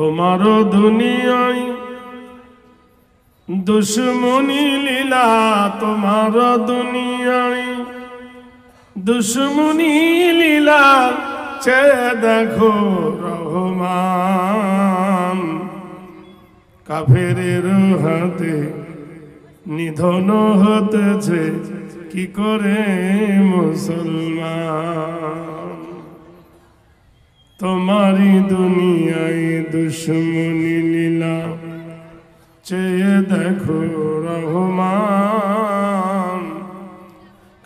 তোমার দুনিয়ায় দুশ্মনী লীলা, তোমার দুনিয়ায় দুশ্মনী লীলা, চে দেখো রহমান। কাফেরের হাতে নিধন হতেছে কি করে মুসলমান। তোমারি দুনিয়ায় দুশ্মনী লীলা, চেয়ে দেখো রহমান।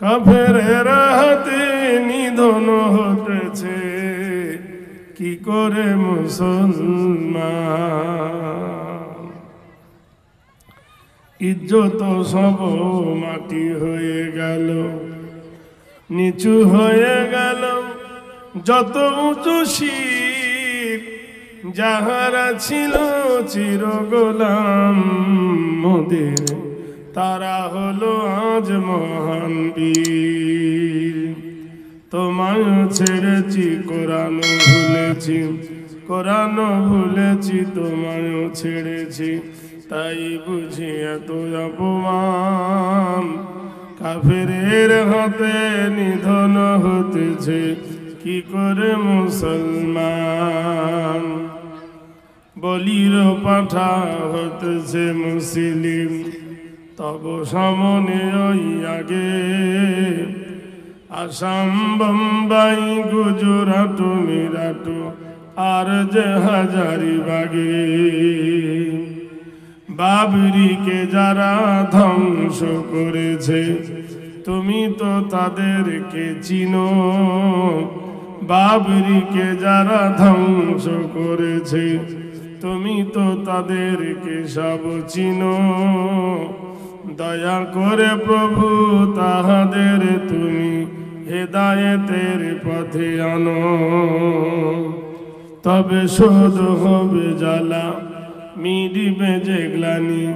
কাফেরের হাতে নিধন হতেছে কি করে মুসলমান। ইজ্জত সব মাটি হয়ে গেল, নিচু হয়ে গেল যত উঁচু শির। যাহারা ছিল চির গোলাম মোদের, তারা হলো আজ মহান বীর। তোমায় ছেড়েছি কোরআন ভুলেছি, কোরআন ভুলেছি তোমায় ছেড়েছি, তাই বুঝি এত অপমান। কাফেরের হাতে নিধন হতেছে কি করে মুসলমান। বলির পাঠা হতেছে মুসলিম, তব সামনে ওই আগে। আসাম, বোম্বাই, গুজরাট, মিরাট আর যে হাজারিবাগে। বাবরিকে যারা ধ্বংস করেছে, তুমি তো তাদেরকে চিনো। বাবরিকে যারা ধ্বংস করেছে, তুমি তো তাদেরকে সব চিনো। দয়া করে প্রভু তাহাদের তুমি হেদায়েতের পথে আনো, তবে শোধ হবে জ্বালা, মিটবে যে গ্লানি,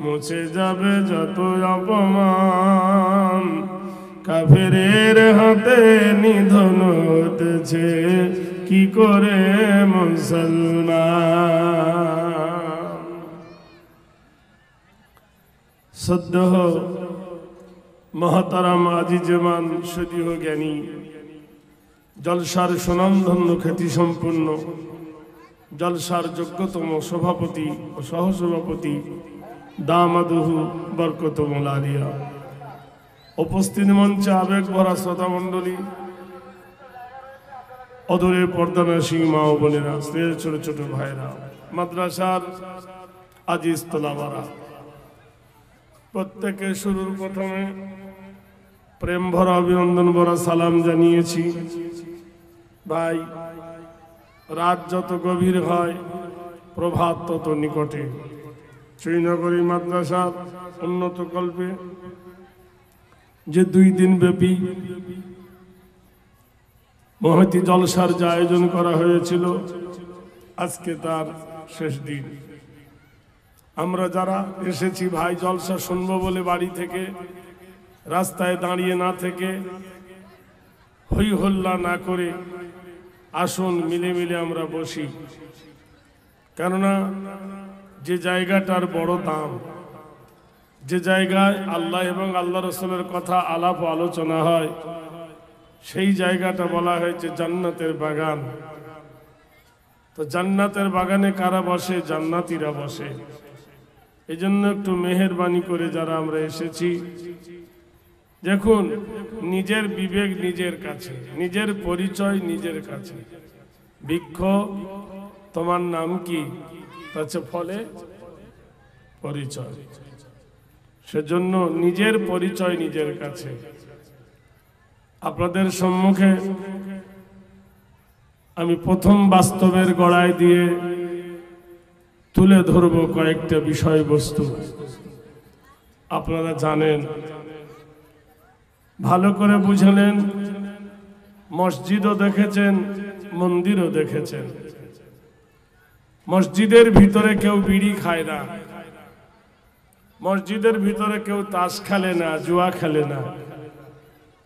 মুছে যাবে যত অপমান। কাফেরের হাতে নিধন হতেছে কি করে মুসলমান। সদ্য মহতারাম আজিজমান সুদীহ জ্ঞানী, জলসার সুনামধন্য খ্যাতি সম্পন্ন, জলসার যোগ্যতম সভাপতি ও সহসভাপতি দামাদুহু বরকতুল আলিয়া, উপস্থিত মঞ্চে আবেগ ভরা শ্রোতা মণ্ডলী, অদূরের পর্দানাসী মা ও বোনেরা, স্নেহের ছোট ছোট ভাইরা, মাদ্রাসার আজিজ তোলাবারা, প্রত্যেকে শুরুর প্রথমে প্রেম ভরা অভিনন্দন ভরা সালাম জানিয়েছি। ভাই, রাত যত গভীর হয় প্রভাত তত নিকটে। শ্রীনগরী মাদ্রাসার উন্নত কল্পে যে 2 দিন ব্যাপী মহতী জলসার যে আয়োজন করা হয়েছিল, আজকে তার শেষ দিন। আমরা যারা এসেছি ভাই জলসা শুনবো বলে বাড়ি থেকে, রাস্তায় দাঁড়িয়ে না থেকে, হই হল্লা না করে আসুন মিলে মিলে আমরা বসি। কেননা যে জায়গাটার বড় দাম, যে জায়গায় আল্লাহ এবং আল্লাহ রসুলের কথা আলাপ আলোচনা হয়, সেই জায়গাটা বলা হয়েছে জান্নাতের বাগান। তো জান্নাতের বাগানে কারা বসে? জান্নাতীরা বসে। এই জন্য একটু মেহেরবানি করে যারা আমরা এসেছি, দেখুন নিজের বিবেক নিজের কাছে, নিজের পরিচয় নিজের কাছে। বৃক্ষ তোমার নাম কি? তাছে ফলে পরিচয়। সেজন্য নিজের পরিচয় নিজের কাছে। আপনাদের সম্মুখে আমি প্রথম বাস্তবের গড়ায় দিয়ে তুলে ধরব কয়েকটা বিষয়বস্তু। আপনারা জানেন, ভালো করে বুঝলেন, মসজিদও দেখেছেন, মন্দিরও দেখেছেন। মসজিদের ভিতরে কেউ বিড়ি খায় না, মসজিদের ভিতরে কেউ তাস খেলে না, জুয়া খেলে না,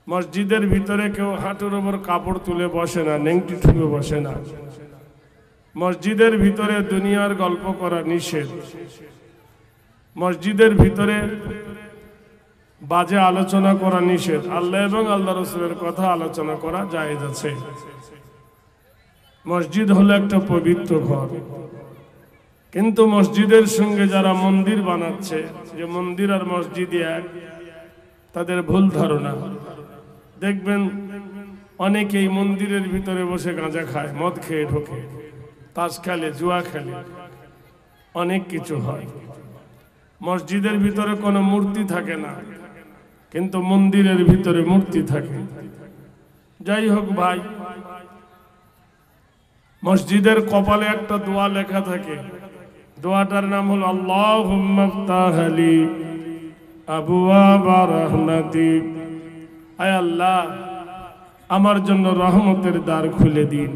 মসজিদের ভিতরে কেউ হাঁটুর ওপর কাপড় তুলে বসে না, নেংটি ঠুকে বসে না। মসজিদের ভিতরে দুনিয়ার গল্প করা নিষেধ। মসজিদের ভিতরে বাজে আলোচনা করা নিষেধ। আল্লাহ এবং আল্লাহ রাসূলের কথা আলোচনা করা জায়েজ আছে। মসজিদ হলো একটা পবিত্র ঘর, কিন্তু মসজিদের সঙ্গে যারা মন্দির বানাচ্ছে, যে মন্দির আর মসজিদ এক, তাদের ভুল ধারণা। দেখবেন অনেকেই মন্দিরের ভিতরে বসে গাঁজা খায়, মদ খেয়ে ঢোকে, তাস খেলে, জুয়া খেলে, অনেক কিছু হয়। মসজিদের ভিতরে কোনো মূর্তি থাকে না, কিন্তু মন্দিরের ভিতরে মূর্তি থাকে। যাই হোক ভাই, মসজিদের কপালে একটা দোয়া লেখা থাকে। দোয়াটার নাম হলো আল্লাহুম্মা ইফতাহ লি আবওয়াবা রাহমাতিক। আয় আল্লাহ, আমার জন্য রহমতের দ্বার খুলে দিন।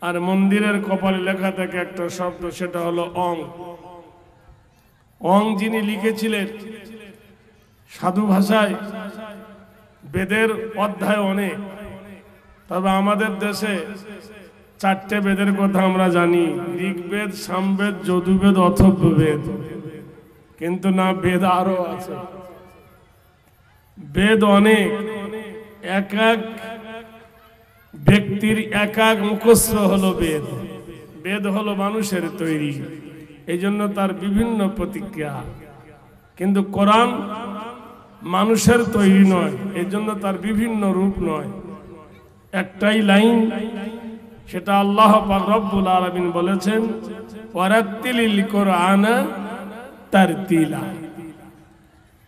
আর মন্দিরের কপালে লেখা থাকে একটা শব্দ, সেটা হলো অং। অং যিনি লিখেছিলেন সাধু ভাষায়, বেদের অধ্যায় অনেক, তবে আমাদের দেশে 4টে বেদের কথা আমরা জানি, ঋগ্বেদ, সামবেদ, যজুর্বেদ, অথর্ববেদ। কিন্তু না, বেদ আরো আছে। বেদ অনেক, এক এক ব্যক্তির এক এক মুখস্থ হলো বেদ। বেদ হলো মানুষের তৈরি, এই জন্য তার বিভিন্ন প্রতিক্রিয়া। কিন্তু কোরআন মানুষের তৈরি নয়, এই জন্য তার বিভিন্ন রূপ নয়, একটাই লাইন। সেটা আল্লাহ পাক রব্বুল আলামিন বলেছেন, ওয়ারাত্তিলিল কোরআন তারতিলা।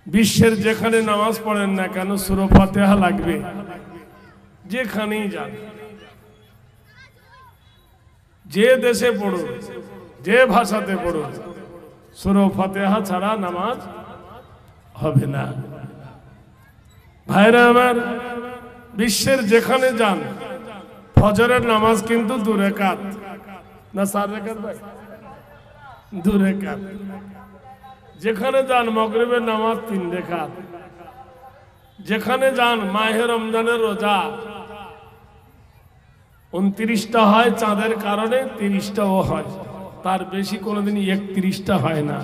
বিশ্বের যেখানে নামাজ পড়েন না কেন, সূরা ফাতিহা লাগবে, যেখানেই যান, যে দেশে পড়ো, যে ভাষাতে পড়ো, সূরা ফাতিহা ছাড়া নামাজ হবে না। ভাইরা আমার, বিশ্বের যেখানে যান, ফজরের নামাজ কিন্তু 2 রাকাত না 4 রাকাত ভাই, 2 রাকাত। যেখানে যান মাগরিবের নামাজ 3 রাকাত। যেখানে যান মাহে রমজানের রোজা 29টা হয়, চাঁদের কারণে 30টাও হয়, তার বেশি কোনোদিন 31টা হয় না।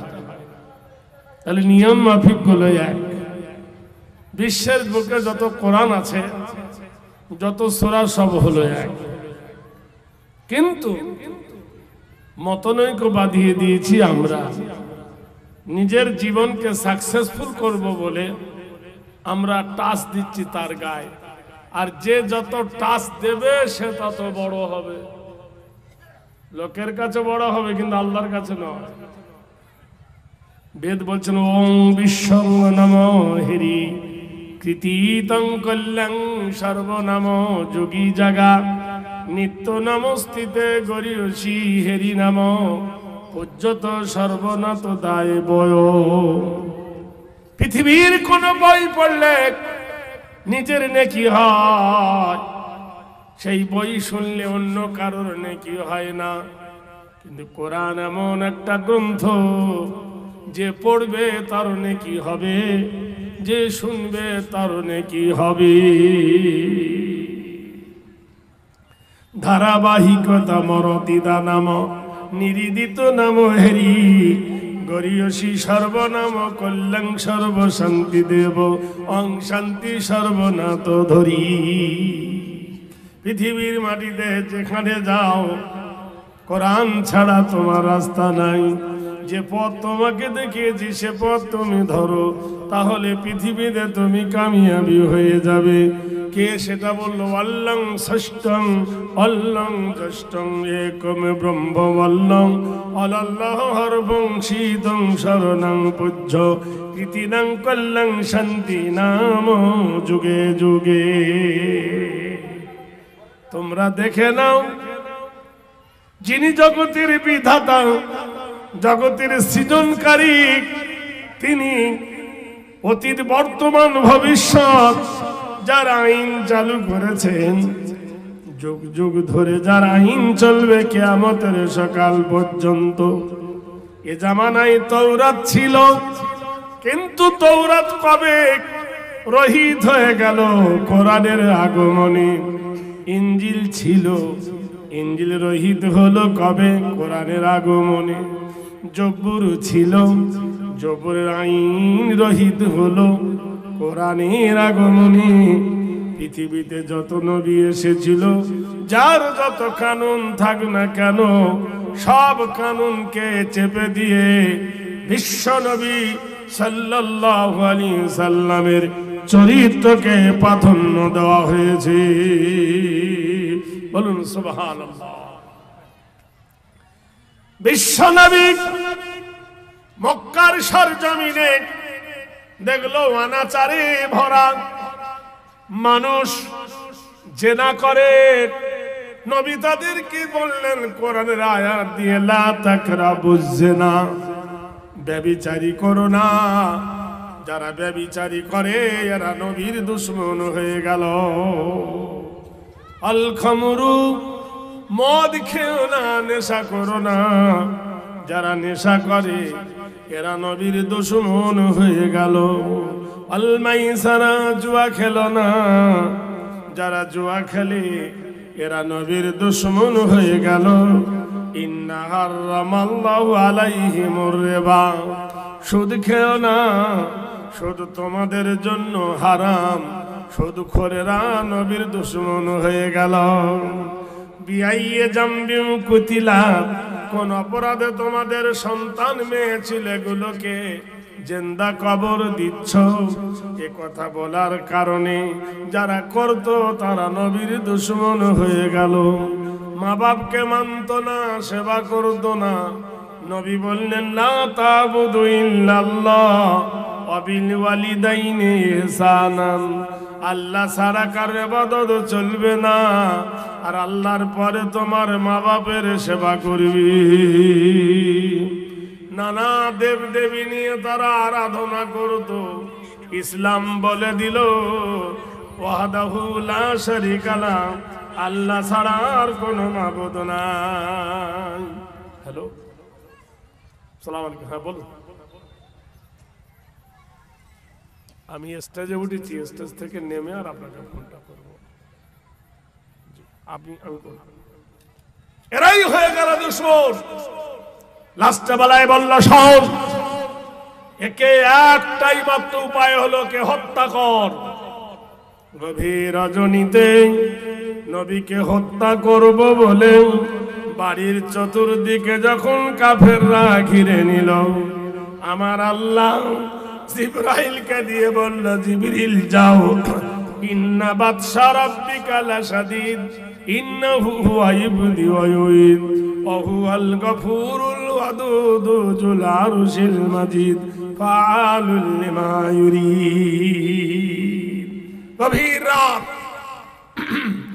তাহলে নিয়ম মাফিক গুলো এক। বিশ্বের বুকে যত কোরআন আছে, যত সূরা, সব হলো এক, কিন্তু মতনৈক্য বাঁধিয়ে দিয়েছি আমরা। নিজের জীবনকে সাকসেসফুল করব বলে আমরা টাচ দিচ্ছি তার গায়ে, আর যে যত টাচ দেবে সে তত বড় হবে। লোকের কাছে বড় হবে, কিন্তু আল্লাহর কাছে নয়। বেদ বলছেন, ওং বিশ্বং নমো হরি কৃতিতং কল্যাং সর্বনাম যোগী জাগা নিত্য নমস্তিতে গরিয়সী হেরি নাম পূজ্যত সর্বনাত দায় বয়। পৃথিবীর কোন বই পড়লে নিজের নেকি হয়, সেই বই শুনলে অন্য কারোর নেকি হয় না। কিন্তু কোরআন এমন একটা গ্রন্থ, যে পড়বে তার নেকি হবে, যে শুনবে তার নেকি হবে। ধারাবাহিকতা মরতিদা নাম নিরিদিত নাম হেরি গরিয়সী সর্বনাম কল্যাণ সর্বশান্তি দেব অং শান্তি সর্বনাথ ধরি। পৃথিবীর মাটিতে যেখানে যাও, কোরআন ছাড়া তোমার রাস্তা নাই। যে পথ তোমাকে দেখিয়েছি সে পথ তুমি ধরো, তাহলে পৃথিবীতে তুমি কামিয়াবি হয়ে যাবে। কে সেটা বললো? অল্লং ষষ্ঠং অল্লং জ্যেষ্ঠং একম ব্রহ্ম অল্লং অল্লাহ হরবং শীতং শরণং পূজ্য কৃতিনাং কল্যাং শান্তি নাম যুগে যুগে। তোমরা দেখে নাও, যিনি জগতের বিধাতা, জগতের সৃজনকারী, তিনি অতীত বর্তমান ভবিষ্যৎ যার আইন চালু করেছেন, যুগ যুগ ধরে যার আইন চলবে কিয়ামতের সকাল পর্যন্ত। এ জামানায় তওরাত ছিল, কিন্তু তওরাত কবে রহিত হয়ে গেল কোরআনের আগমনে। ইনজিল ছিল, ইঞ্জিল রহিত হলো কবে? কোরআনের আগমনে। জব্বুর ছিল, জব্বুরের আইন রহিত হলো কোরআনের আগমনে। পৃথিবীতে যত নবী এসেছিল, যার যত কানুন থাক না কেন, সব কানুনকে চেপে দিয়ে বিশ্ব নবী সাল্লাল্লাহু আলাইহি সাল্লামের চরিত্রকে প্রাধান্য দেওয়া হয়েছে। বলুন সুবহানাল্লাহ। বিশ্ব নবী মক্কার সরজমিনে দেখলো অনাচারে ভরা, মানুষ জেনা করে। নবী তাদেরকে বললেন কোরআনের আয়াত দিয়ে, লা তাকরাবুজ জিনা, ব্যভিচারী করো না। যারা ব্যভিচারী করে এরা নবীর দুশমন হয়ে গেল। আল খামরু, মদ খেও না, নেশা করো না। যারা নেশা করে এরা নবীর দুশমন হয়ে গেল। আল মাইসারা, জুয়া খেলো না। যারা জুয়া খেলে এরা নবীর দুশমন হয়ে গেল। ইন্না হারামাল্লাহু আলাইহিমুর রিবা, সুদ খেও না, সুদ তোমাদের জন্য হারাম। সুদখোরেরা নবীর দুশমন হয়ে গেল। বিআইয়ে জামবিউ কুতিলা, কোন অপরাধে তোমাদের সন্তান মেয়ে ছেলেগুলোকে জিন্দা কবর দিচ্ছ? এ কথা বলার কারণে যারা করত তারা নবীর দুশমন হয়ে গেল। মা বাপকে মানত না, সেবা করত না। নবী বললেন, লা তা'বুদু ইল্লাল্লাহ ওয়া বিল ওয়ালিদাইনি ইহসানান, আল্লাহ ছাড়া কার ইবাদত চলবে না, আর আল্লাহর পরে তোমার মা বাপের সেবা করবি। নানা দেব দেবী নিয়ে তারা আরাধনা করত। ইসলাম বলে দিল, ওয়াহদাহু লা শারীকা লাহু, আল্লাহ ছাড়া আর কোনো মাবুদ নাই। হ্যালো, সালাম আলাইকুম। হ্যাঁ বলুন। আমি স্টেজে উঠেছি, স্টেজ থেকে নেমে আর আপনাকে ফোনটা করব। আপনি এরাই হয়ে গেল দুশমন। লাস্টে বেলায় বলল, সব একে একটাই মাত্র উপায় হলো, কে হত্যা কর। গভীর রজনীতে নবীকে হত্যা করব বলে বাড়ির চতুর্দিকে যখন কাফেররা ঘিরে নিল, আমার আল্লাহ জিবরাইলকে দিয়ে বলল, জিবরিল যাও, ইন্না বাতশা রাব্বিকা লাশাদীদ, ইন্নাহু হুয়া ইবদি ওয়া ইউঈদ, ওয়া হুয়াল গফুরুল ওয়াদুদ যুল আরশিল মাজিদ, ফাআলুল লিমা ইউরিদ। গভীর রাত,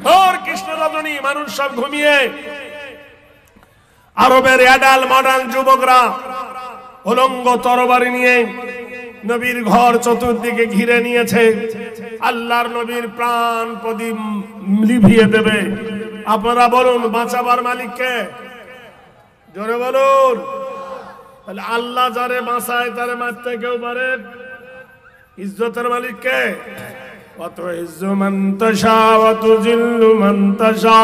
ঘোর কৃষ্ণ রজনী, মানুষ সব ঘুমিয়ে। আরবের অ্যাডাল মডার্ন যুবকরা উলঙ্গ তরবারি নিয়ে নবীর ঘর চতুর্দিকে ঘিরে নিয়েছে। আল্লাহর নবীর প্রাণ প্রদীপ লিভিয়ে দেবে। আপনারা বলুন, বাঁচাবার মালিককে? জোরে বলুন। তাহলে আল্লাহ যারে বাঁচায় তারে মারতে কেউ পারে? ইজ্জতের মালিককে? ওয়াত ইজ্জু মান তাশা ওয়া তুযিল্লু মান তাশা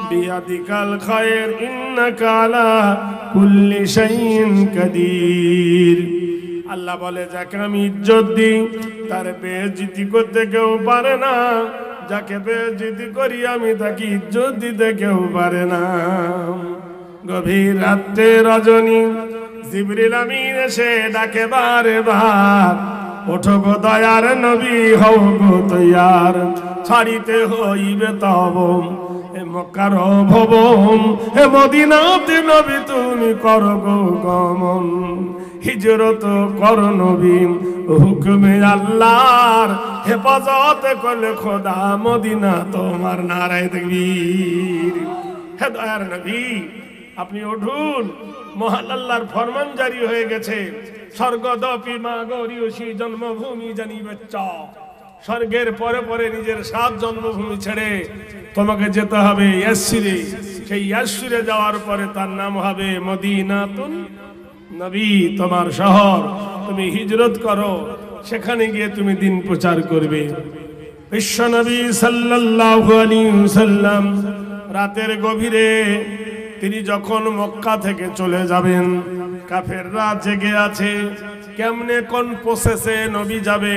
বিয়াদিকাল খায়র ইন্নাকা আলা কুল্লি শাইইন কাদির। আল্লাহ বলে, যাকে আমি ইজ্জত দিই তার বেইজ্জতি করতে কেউ পারে না, যাকে বেইজ্জতি করি আমি তাকে ইজ্জত দিতে কেউ পারে না। গভীর রাতে রজনী জিবরিল আমিন এসে ডাকে বারে বার, ওঠো গো দয়ার নবী, হও গো তৈয়ার, ছাড়িতে হইবে তব এ মক্কার ভবন, হে মদিনাতে নবী তুমি করো গো গমন। হিজরত করো নবী, হুকুমে আল্লাহর, হেফাজত করলে খোদা মদিনা তোমার। নারায়ে তাকবীর। হে দয়ার নবী, আপনি উঠুন, মহান আল্লাহর ফরমান জারি হয়ে গেছে। স্বর্গদপি মা গৌরীয়সী জন্মভূমি জানিবে চ। স্বর্গের পরে পরে নিজের 7 জন্মভূমি ছেড়ে তোমাকে যেতে হবে ইয়াসরিরে। সেই ইয়াসরিরে যাওয়ার পরে তার নাম হবে মদিনাতুন নবী, তোমার শহর। তুমি হিজরত করো, সেখানে গিয়ে তুমি দিন প্রচার করবে। বিশ্ব নবী সাল্লাল্লাহু আলাইহি ওয়াসাল্লাম রাতের গভীরে তিনি যখন মক্কা থেকে চলে যাবেন, কাফেররা জেগে আছে কেমনে কোন প্রসেসে নবী যাবে।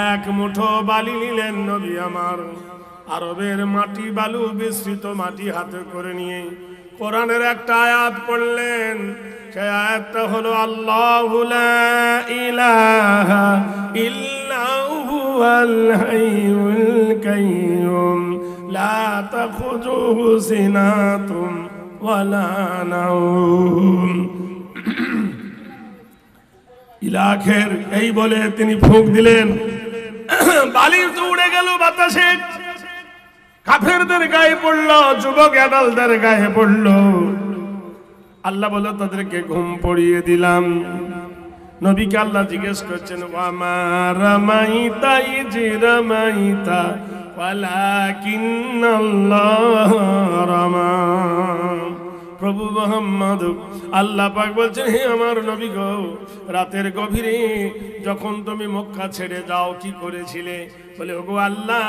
এক মুঠো বালি নিলেন নবী আমার, আরবের মাটি বালু মিশ্রিত মাটি হাতে করে নিয়ে কোরআনের একটা আয়াত পড়লেন। সেই আয়াতটা হলো আল্লাহু লা ইলাহা ইল্লা হুয়াল হাইয়ুল কাইয়্যুম লা তাখুযুহু সিনাতুম ওয়ালা নাওম। ইলাখের এই বলে তিনি ফুঁক দিলেন, বালি তো উড়ে গেল বাতাসে, কাফেরদের গায়ে পড়লো, যুবক আদালদের গায়ে পড়লো। আল্লাহ বলে তাদেরকে ঘুম পড়িয়ে দিলাম। নবীকে আল্লাহ জিজ্ঞেস করছেন, ওয়ামা রামাইতা ইজ রামাইতা ওয়ালাকিন্নাল্লাহ রামা। প্রভু মুহাম্মদ, আল্লাহ পাক বলছেন, হে আমার নবী গো, রাতের গভীরে যখন তুমি মক্কা ছেড়ে যাও কি করেছিলে? বলে, ওগো আল্লাহ,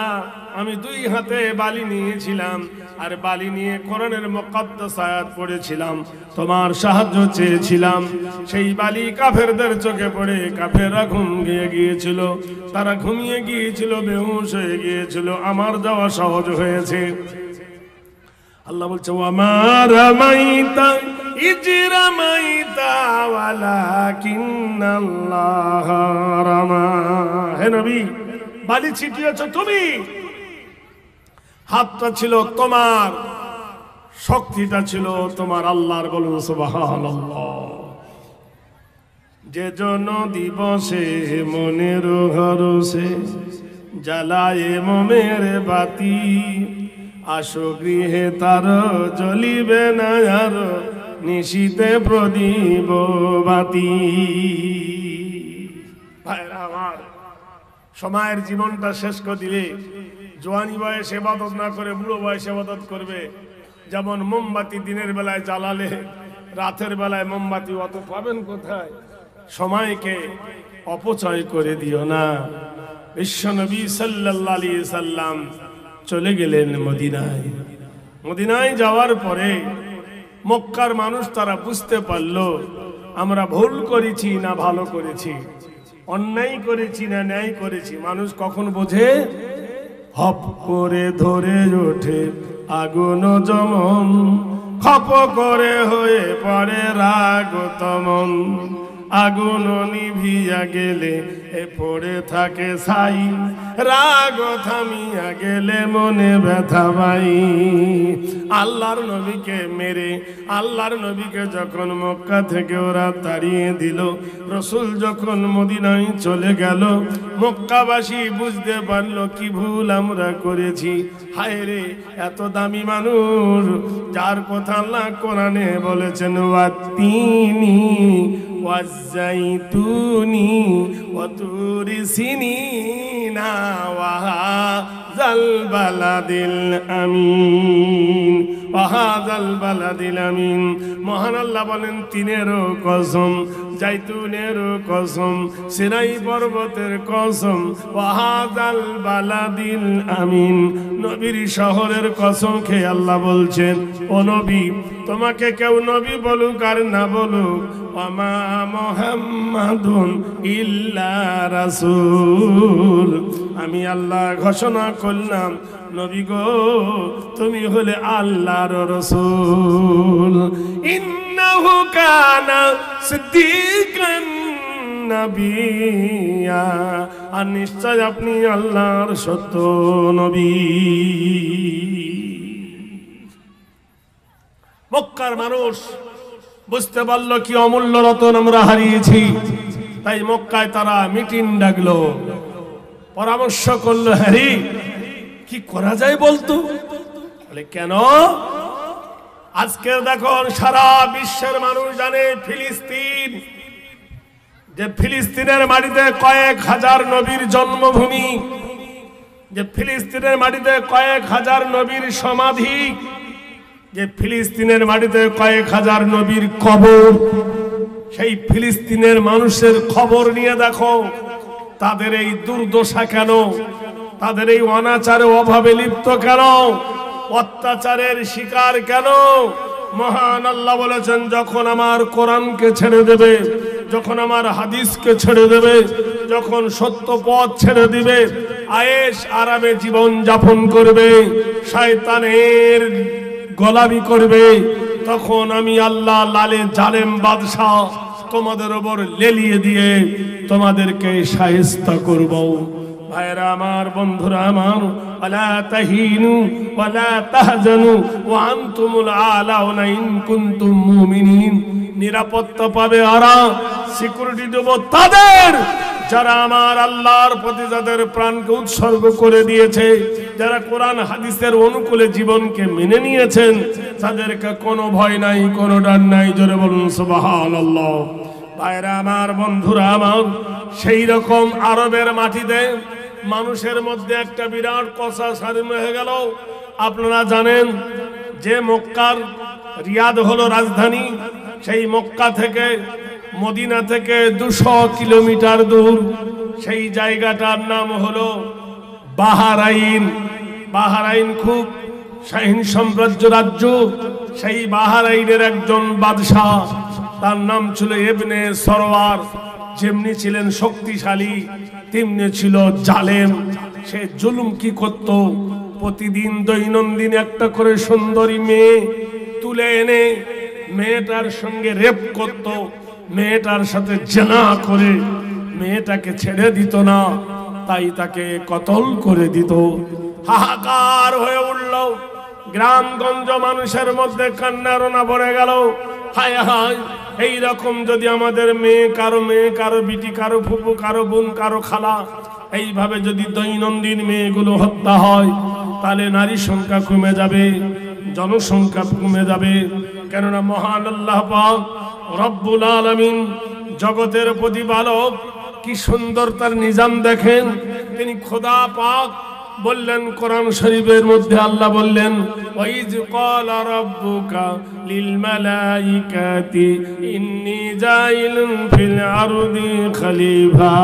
আমি দুই হাতে বালি নিয়েছিলাম আর বালি নিয়ে কোরআনের মুকদ্দাস আয়াত পড়েছিলাম, তোমার সাহায্য চেয়েছিলাম। সেই বালি কাফেরদের চোখে পড়ে কাফেররা ঘুমিয়ে গিয়েছিল, তারা ঘুমিয়ে গিয়েছিল, বেহুশ হয়ে গিয়েছিল, আমার যাওয়া সহজ হয়েছে। আল্লাহ বলছে, ওয়ামা রামাইতা ইজ রামাইতা ওয়ালাকিন্নাল্লাহ রামা। হে নবী, বালি ছিটিয়েছ তুমি, হাতটা ছিল তোমার, শক্তিটা ছিল তোমার আল্লাহর। বলুন সুবহানাল্লাহ। যে জন দিবসে মনের হরসে জ্বালায় মোমের বাতি, আসো গৃহে তার জ্বলিবে না আর নিশীতে প্রদীপ বাতি। ভাইরা আমার, সময়ের জীবনটা শেষ করে দিলে জোয়ানি বয়সে ইবাদত না করে বুড়ো বয়সে ইবাদত করবে। যেমন মোমবাতি দিনের বেলায় জ্বালালে রাতের বেলায় মোমবাতি অত পাবেন কোথায়? সময়কে অপচয় করে দিও না। বিশ্বনবী সাল্লাল্লাহু আলাইহি সাল্লাম চলে গেলেন মদিনায়। মদিনায় যাওয়ার পরে মক্কার মানুষ তারা বুঝতে পারলো আমরা ভুল করেছি না ভালো করেছি, অন্যায় করেছি না ন্যায় করেছি। মানুষ কখন বোঝে? হপ করে ধরে ওঠে আগুন যেমন, খপ করে হয়ে পড়ে রাগ তমন। আগুন নিভিয়া গেলে এ পড়ে থাকে ছাই, রাগ থামিয়া গেলে মনে ব্যথা পাই। আল্লাহর নবীকে মেরে আল্লাহর নবীকে যখন মক্কা থেকে ওরা তাড়িয়ে দিল, রসুল যখন মদিনায় চলে গেল, মক্কাবাসী বুঝতে পারলো কি ভুল আমরা করেছি। হায় রে, এত দামি মানুষ যার কথা আল্লাহ কোরআনে বলেছেন, ওয়াত্তিনি ওয়াজ্জাইতুনি ওয়াতুরি সিনিনা ওয়াহাযাল বালাদিল আমিন, ওয়াহাযাল বালাদিল আমিন। মহান আল্লাহ বলেন, তিনেরও কসম, জাইতুনেরও কসম, সিনাই পর্বতের কসম, ওয়াহাযাল বালাদিল আমিন। নবীর শহরের কসম খেয়ে আল্লাহ বলছেন, ও নবী, তোমাকে কেউ নবী বলুক আর না বলুক, ওমা মুহাম্মাদুন ইল্লা রাসূল, আমি আল্লাহ ঘোষণা করলাম, নবী গো, তুমি হলে আল্লাহর রাসূল। ইন্নাহু কানা সিদ্দিকান নবিয়া, আর নিশ্চয় আপনি আল্লাহর সত্য নবী। মক্কার মানুষ বুঝতে পারলো কি অমূল্য রতন আমরা হারিয়েছি। তাই মক্কায় তারা মিটিং ডাকলো, পরামর্শ করলো, হ্যারি কি করা যায় বলতো? বলে, কেন? আজকে দেখো সারা বিশ্বের মানুষ জানে ফিলিস্তিন, যে ফিলিস্তিনের মাটিতে কয়েক হাজার নবীর জন্মভূমি, যে ফিলিস্তিনের মাটিতে কয়েক হাজার নবীর সমাধি, যে ফিলিস্তিনের মাটিতে কয়েক হাজার নবীর কবর। সেই ফিলিস্তিনের মানুষের খবর নিয়ে দেখো, তাদের এই দুর্দশা কেন, তাদের এই অনাচারে অভাবে লিপ্ত কেন? অত্যাচারের শিকার কেন? মহান আল্লাহ বলেছেন, যখন আমার কোরআনকে ছেড়ে দেবে, যখন আমার হাদিসকে ছেড়ে দেবে, যখন সত্য পথ ছেড়ে দিবে, আয়েশ আরামে জীবন যাপন করবে, শয়তানের গোলামি করবে, তখন আমি আল্লাহ লালে জালেম বাদশাহ তোমাদের উপর লেলিয়ে দিয়ে তোমাদেরকে শায়েস্তা করব। ভাইরা আমার, বন্ধুরা আমার, ওয়ালা তাহিনু ওয়ালা তাহজানু ওয়া আনতুমুল আলাউনা ইন কুনতুম মুমিনিন। নিরাপত্তা পাবে ওরা, সিকিউরিটি দেব তাদের যারা আমার আল্লাহর প্রতি যাদের প্রাণকে উৎসর্গ করে দিয়েছে, যারা কোরআন হাদিসের অনুকূলে জীবনকে মেনে নিয়েছেন, তাদেরকে কোনো ভয় নাই, কোনো ডর নাই। জোরে বলুন সুবহানাল্লাহ। ভাইরা আমার, বন্ধুরা আমার, সেই রকম আরবের মাটিতে মানুষের মধ্যে একটা বিরাট কষা সারিম হয়ে গেল। আপনারা জানেন যে মক্কার রিয়াদ হলো রাজধানী, সেই মক্কা থেকে মদিনা থেকে 200 কিলোমিটার দূর সেই জায়গাটার নাম হলো বাহরাইন। বাহরাইন খুব শাহীন সাম্রাজ্য রাজ্য। সেই বাহরাইনের একজন বাদশাহ, তার নাম ছিল ইবনে সরওয়ার। যেমনি ছিলেন শক্তিশালী, তেমনি ছিল জালেম। সে জুলুম কি করত, প্রতিদিন দৈনন্দিন একটা করে সুন্দরী মেয়ে তুলে এনে মেয়েটার সঙ্গে রেপ করত, মেয়েটার সাথে জেনা করে মেয়েটাকে ছেড়ে দিত না, তাই তাকে কতল করে দিত। হাহাকার হয়ে উঠল, গ্রামগঞ্জ মানুষের মধ্যে কান্নারোনা ভরে গেল। হায় হায়, এইরকম যদি আমাদের মেয়ে কারো বিটি, কারো ফুপু, কারো বোন, কারো খালা, এইভাবে যদি দৈনন্দিন মেয়েগুলো হত্যা হয়, তাহলে নারী সংখ্যা কমে যাবে, জনসংখ্যা কমে যাবে। কেননা মহান আল্লাহ পাক রব্বুল আলামিন, জগতের প্রতিপালক, কি সুন্দর তার নিজাম দেখেন। তিনি খোদা পাক বললেন কোরআন শরীফের মধ্যে, আল্লাহ বললেন, ওয়াইজ ক্বালা রাব্বুকা লিল মালাইকাতি ইন্নী জাইলুন ফিল আরদি খলিফা।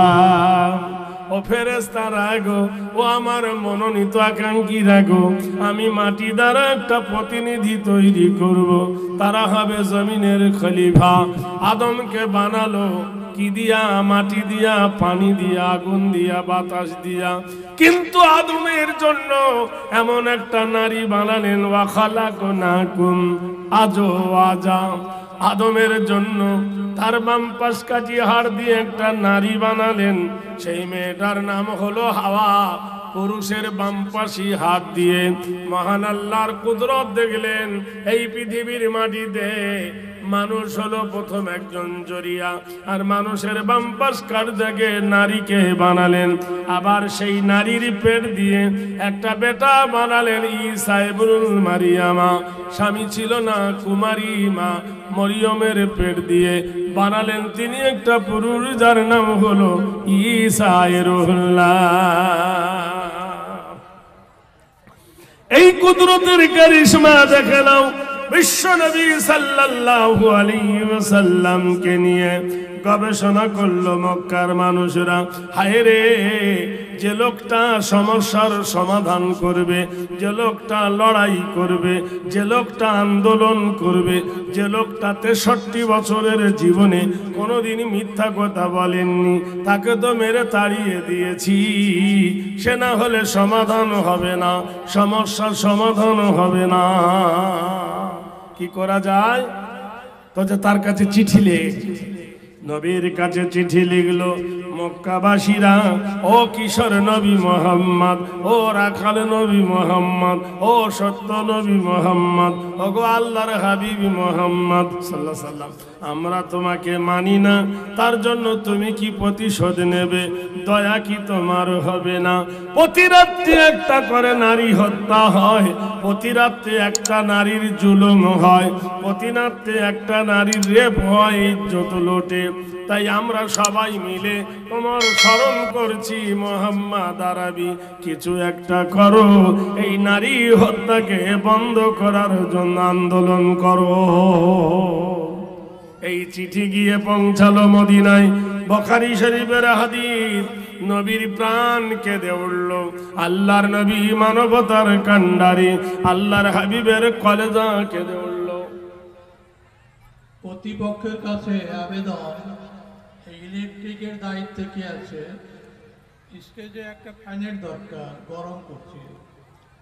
ও ফেরেশতারা গো, ও আমার মনোনীত আকাঙ্ক্ষীরা গো, আমি মাটি দ্বারা একটা প্রতিনিধি তৈরি করব, তারা হবে জমিনের খলিফা। আদমকে বানালো কি দিয়া? মাটি দিয়া, পানি দিয়া, আগুন দিয়া, বাতাস দিয়া। কিন্তু আদমের জন্য এমন একটা নারী বানালেন, ওয়া খালাকনাকুম আজওয়াজা। আদমের জন্য তার বাম পাশ কাটিয়ে হাড় দিয়ে একটা নারী বানালেন, সেই মেয়েটার নাম হলো হাওয়া। পুরুষের বাম পাশে হাত দিয়ে মহান আল্লাহর কুদরত দেখলেন। এই পৃথিবীর মাটিতে মানুষ হলো প্রথম একজন জরিয়া, আর মানুষের বাম পাশ কার জায়গায় নারীকে বানালেন। আবার সেই নারীর পেট দিয়ে একটা বেটা বানালেন, ঈসা ইবনুল মারিয়ামা। স্বামী ছিল না, কুমারী মা মরিয়মের পেট দিয়ে বানালেন তিনি একটা পুরুষ, যার নাম হলো ঈসা রুহুল্লাহ। এই কুদরতের কারিশমা দেখে নাও। বিশ্ব নবী সাল্লাল্লাহু আলাইহি ওয়াসাল্লামকে নিয়ে গবেষণা করলো মক্কার মানুষরা। হায় রে, যে লোকটা সমস্যার সমাধান করবে, যে লোকটা লড়াই করবে, যে লোকটা আন্দোলন করবে, যে লোকটা 63 বছরের জীবনে কোনোদিন মিথ্যা কথা বলেননি, তাকে তো মেরে তাড়িয়ে দিয়েছি। সে না হলে সমাধান হবে না, সমস্যার সমাধান হবে না। কি করা যায়? তো যে তার কাছে চিঠি লিখে, নবীর কাছে চিঠি লিখলো মক্কাবাসীরা, ও কিশোর নবী মোহাম্মদ, ও রাখাল নবী মোহাম্মদ, ও সত্য নবী মোহাম্মদ, ও গো আল্লাহর হাবিবি মোহাম্মদ সাল্লাল্লাহু আলাইহি সাল্লাম, আমরা তোমাকে মানি না, তার জন্য তুমি কি প্রতিশোধ নেবে? দয়া কি তোমার হবে না? প্রতি রাত্রে একটা করে নারী হত্যা হয়, প্রতি রাত্রে একটা নারীর জুলুম হয়, প্রতি রাত্রে একটা নারীর রেপ হয়, ইজ্জত লোটে। তাই আমরা সবাই মিলে তোমার স্মরণ করছি, মোহাম্মদ আরবি, কিছু একটা করো, এই নারী হত্যাকে বন্ধ করার জন্য আন্দোলন করো। এই চিঠি গিয়ে পৌঁছালো মদিনায়। বুখারী শরীফের হাদিস, নবীর প্রাণ কেঁদে উঠল। আল্লাহর নবী মানবতার কান্ডারি, আল্লাহর হাবিবের কলেজা কেঁদে উঠল। কর্তৃপক্ষের কাছে আবেদন, ইলেকট্রিকের দায়িত্বে কি আছে, স্টেজে একটা ফ্যানের দরকার, গরম করছে,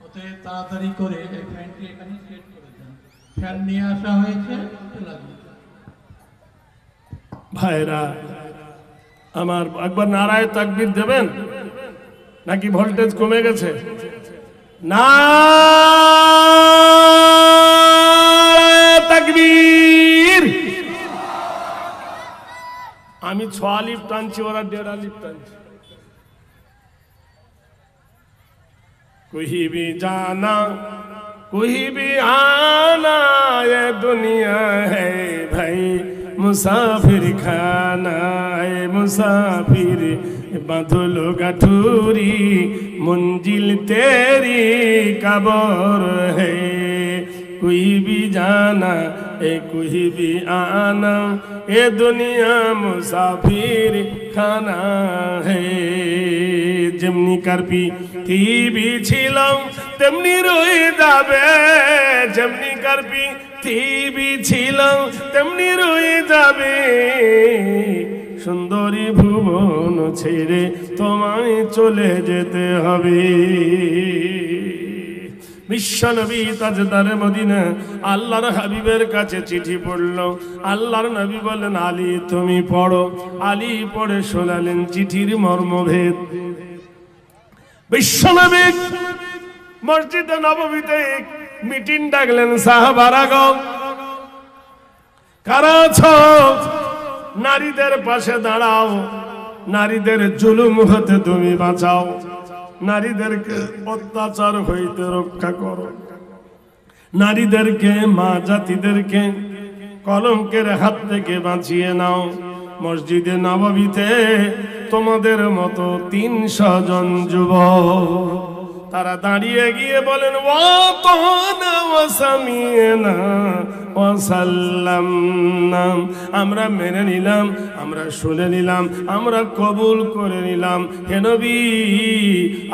অতএব তাড়াতাড়ি করে এই ফ্যানটি এখানে সেট করে দেন। ফ্যান নিয়ে আসা হয়েছে, লাগিয়ে দেন। ভাইরা আমার, একবার নারায়ে তাকবীর দেবেন নাকি ভোল্টেজ কমে গেছে? নারায়ে তাকবীর। আমি 6 আলিফ টানছি, ওরা 1.5 আলিফ টানছি। कोई भी जाना कोई भी आना, ये दुनिया है भाई मुसाफिर खाना, है मुसाफिर बांधलो गठूरी, मंजिल तेरी कबर है। कोई भी जाना कोई भी आना, ये दुनिया मुसाफिर खाना है। যেমনি কারপি থিবি ছিলাম তেমনি রয়ে যাবে, যেমনি কারপি থিবি ছিলাম তেমনি রয়ে যাবে। সুন্দরী ভুবন ছেড়ে তোমায় চলে যেতে হবে। বিশ্বনবী তাজদারে মদিনা আল্লাহর হাবিবের কাছে চিঠি পড়ল। আল্লাহর নবী বললেন, আলী তুমি পড়ো। আলী পড়ে শোনালেন চিঠির মর্মভেদ। বিশ্বনবী মসজিদে নববীতে মিটিং ডাকলেন, সাহাবারা গো কারা আছো, নারীদের পাশে দাঁড়াও, নারীদের জুলুম হতে তুমি বাঁচাও, নারীদেরকে অত্যাচার হইতে রক্ষা করো, নারীদেরকে মা জাতিদেরকে কলঙ্কের হাত থেকে বাঁচিয়ে নাও। মসজিদে নববীতে তোমাদের মতো 300 জন যুবক তারা দাঁড়িয়ে গিয়ে বলেন, ওয়াতানা ওয়াসামিনা ওয়াসাল্লামনা, আমরা মেনে নিলাম, আমরা শুনে নিলাম, আমরা কবুল করে নিলাম। হে নবী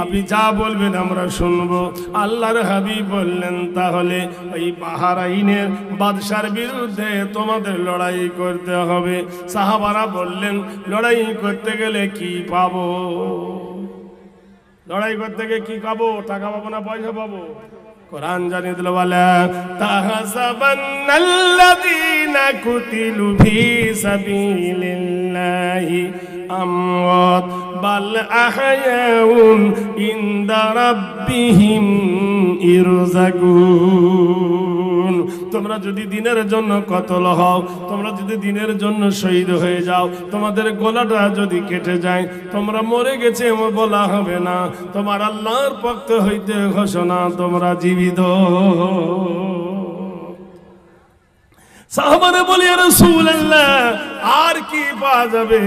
আপনি যা বলবেন আমরা শুনবো। আল্লাহর হাবিব বললেন, তাহলে ওই বাহরাইনের বাদশার বিরুদ্ধে তোমাদের লড়াই করতে হবে। সাহাবারা বললেন, লড়াই করতে গেলে কি পাবো? লড়াই করতে গিয়ে কি পাবো? টাকা পাবো না পয়সা পাবো? কোরআন জানিয়ে দিল, ওয়ালা তাহসাবান্নাল্লাযীনা কুতিলু ফী সাবিলিল্লাহি আমওয়াত বাল আহয়াউন ইনদা রাব্বিহিম ইরযাকুন। তোমরা যদি দিনের জন্য কতল হও, তোমরা যদি দিনের জন্য শহীদ হয়ে যাও, তোমাদের গলাটা যদি কেটে যায়, তোমরা মরে গেছে বলা হবে না, তোমার আল্লাহর পক্ষ হইতে ঘোষণা তোমরা জীবিত। সাহাবারা বলে, ইয়া রাসূলুল্লাহ আর কি পাওয়া যাবে?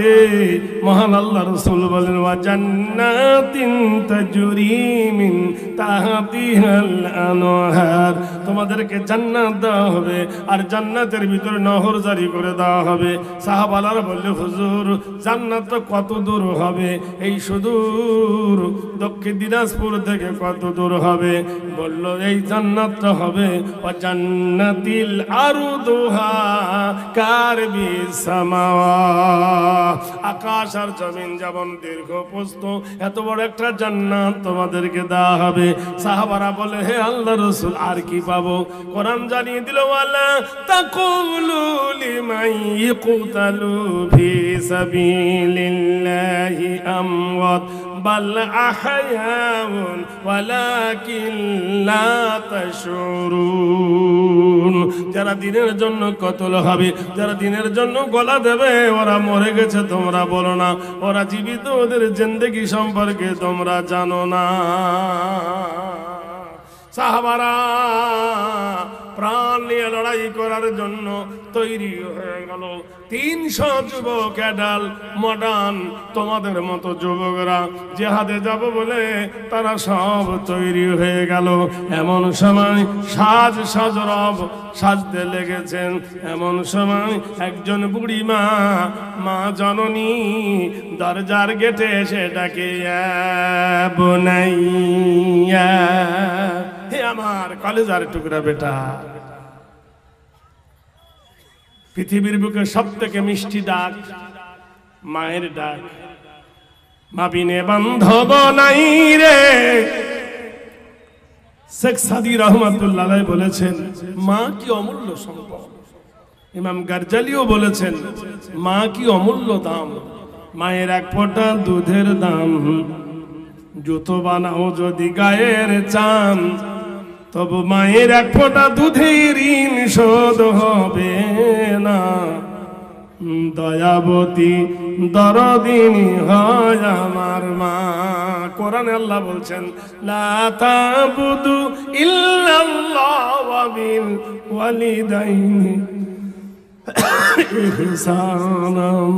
মহান আল্লাহ রাসূল বলেন, ওয়া জান্নাতিন তাজরি মিন তাহতিহাল আনহার, তোমাদেরকে জান্নাত দেওয়া হবে আর জান্নাতের ভিতরে নহর জারি করে দেওয়া হবে। সাহাবারা বললে, হুজুর জান্নাত তো কত দূর হবে? এই সুদূর দক্ষিণ দিনাজপুর থেকে কত দূর হবে? বলল, এই জান্নাতটা হবে ওয়া জান্নাতিল আরদুহা কারবিস সামাওয়া, আকাশ আর জমিন যেমন দীর্ঘ প্রস্থ, এত বড় একটা জান্নাত তোমাদেরকে দেওয়া হবে। সাহাবারা বলে, হে আল্লাহর রাসূল আর কি পাবো? কোরআন জানিয়ে দিল, ওয়ালা তাকুলু লিমান ইয়াকুতালু ফী সাবিলিল্লাহি আমওয়াত বাল আহয়াউন ওয়ালাকিন লা তাশউরুন। যারা দিনের জন্য কতল হবে, যারা দিনের জন্য গলা দেবে, ওরা মরে গেছে তোমরা বলো না, ওরা জীবিত, ওদের জিন্দেগি সম্পর্কে তোমরা জানো না। সাহাবারা প্রাণ নিয়ে লড়াই করার জন্য তৈরি হয়ে গেল। 300 যুবক অ্যাডাল মডার্ন তোমাদের মতো যুবকরা জিহাদে যাব বলে তারা সব তৈরি হয়ে গেল। এমন সময় রব সাজতে লেগেছেন। এমন সময় একজন বুড়ি মা জননী দরজার গেটে এসে ডাকে, বোনাইয়া, হে আমার কলেজার টুকরা বেটা। পৃথিবীর বুকে সব থেকে মিষ্টি ডাক মায়ের ডাক। মা বিনে বান্ধব নাই রে। শেখ সাদি রহমাতুল্লাহ বলেছেন, মা কি অমূল্য সম্পদ। ইমাম গারজালিও বলেছেন, মা কি অমূল্য দাম। মায়ের এক ফোঁটা দুধের দাম জুতো বানাও যদি গায়ের চান, তবু মায়ের এক ফোঁটা দুধের ঋণ শোধ হবে না। দয়াবতী দরদিনী হয় আমার মা। কোরআনে আল্লাহ বলছেন, লা তা'বুদু ইল্লাল্লাহ ওয়া বিল ওয়ালিদাইনি ইহসানাম।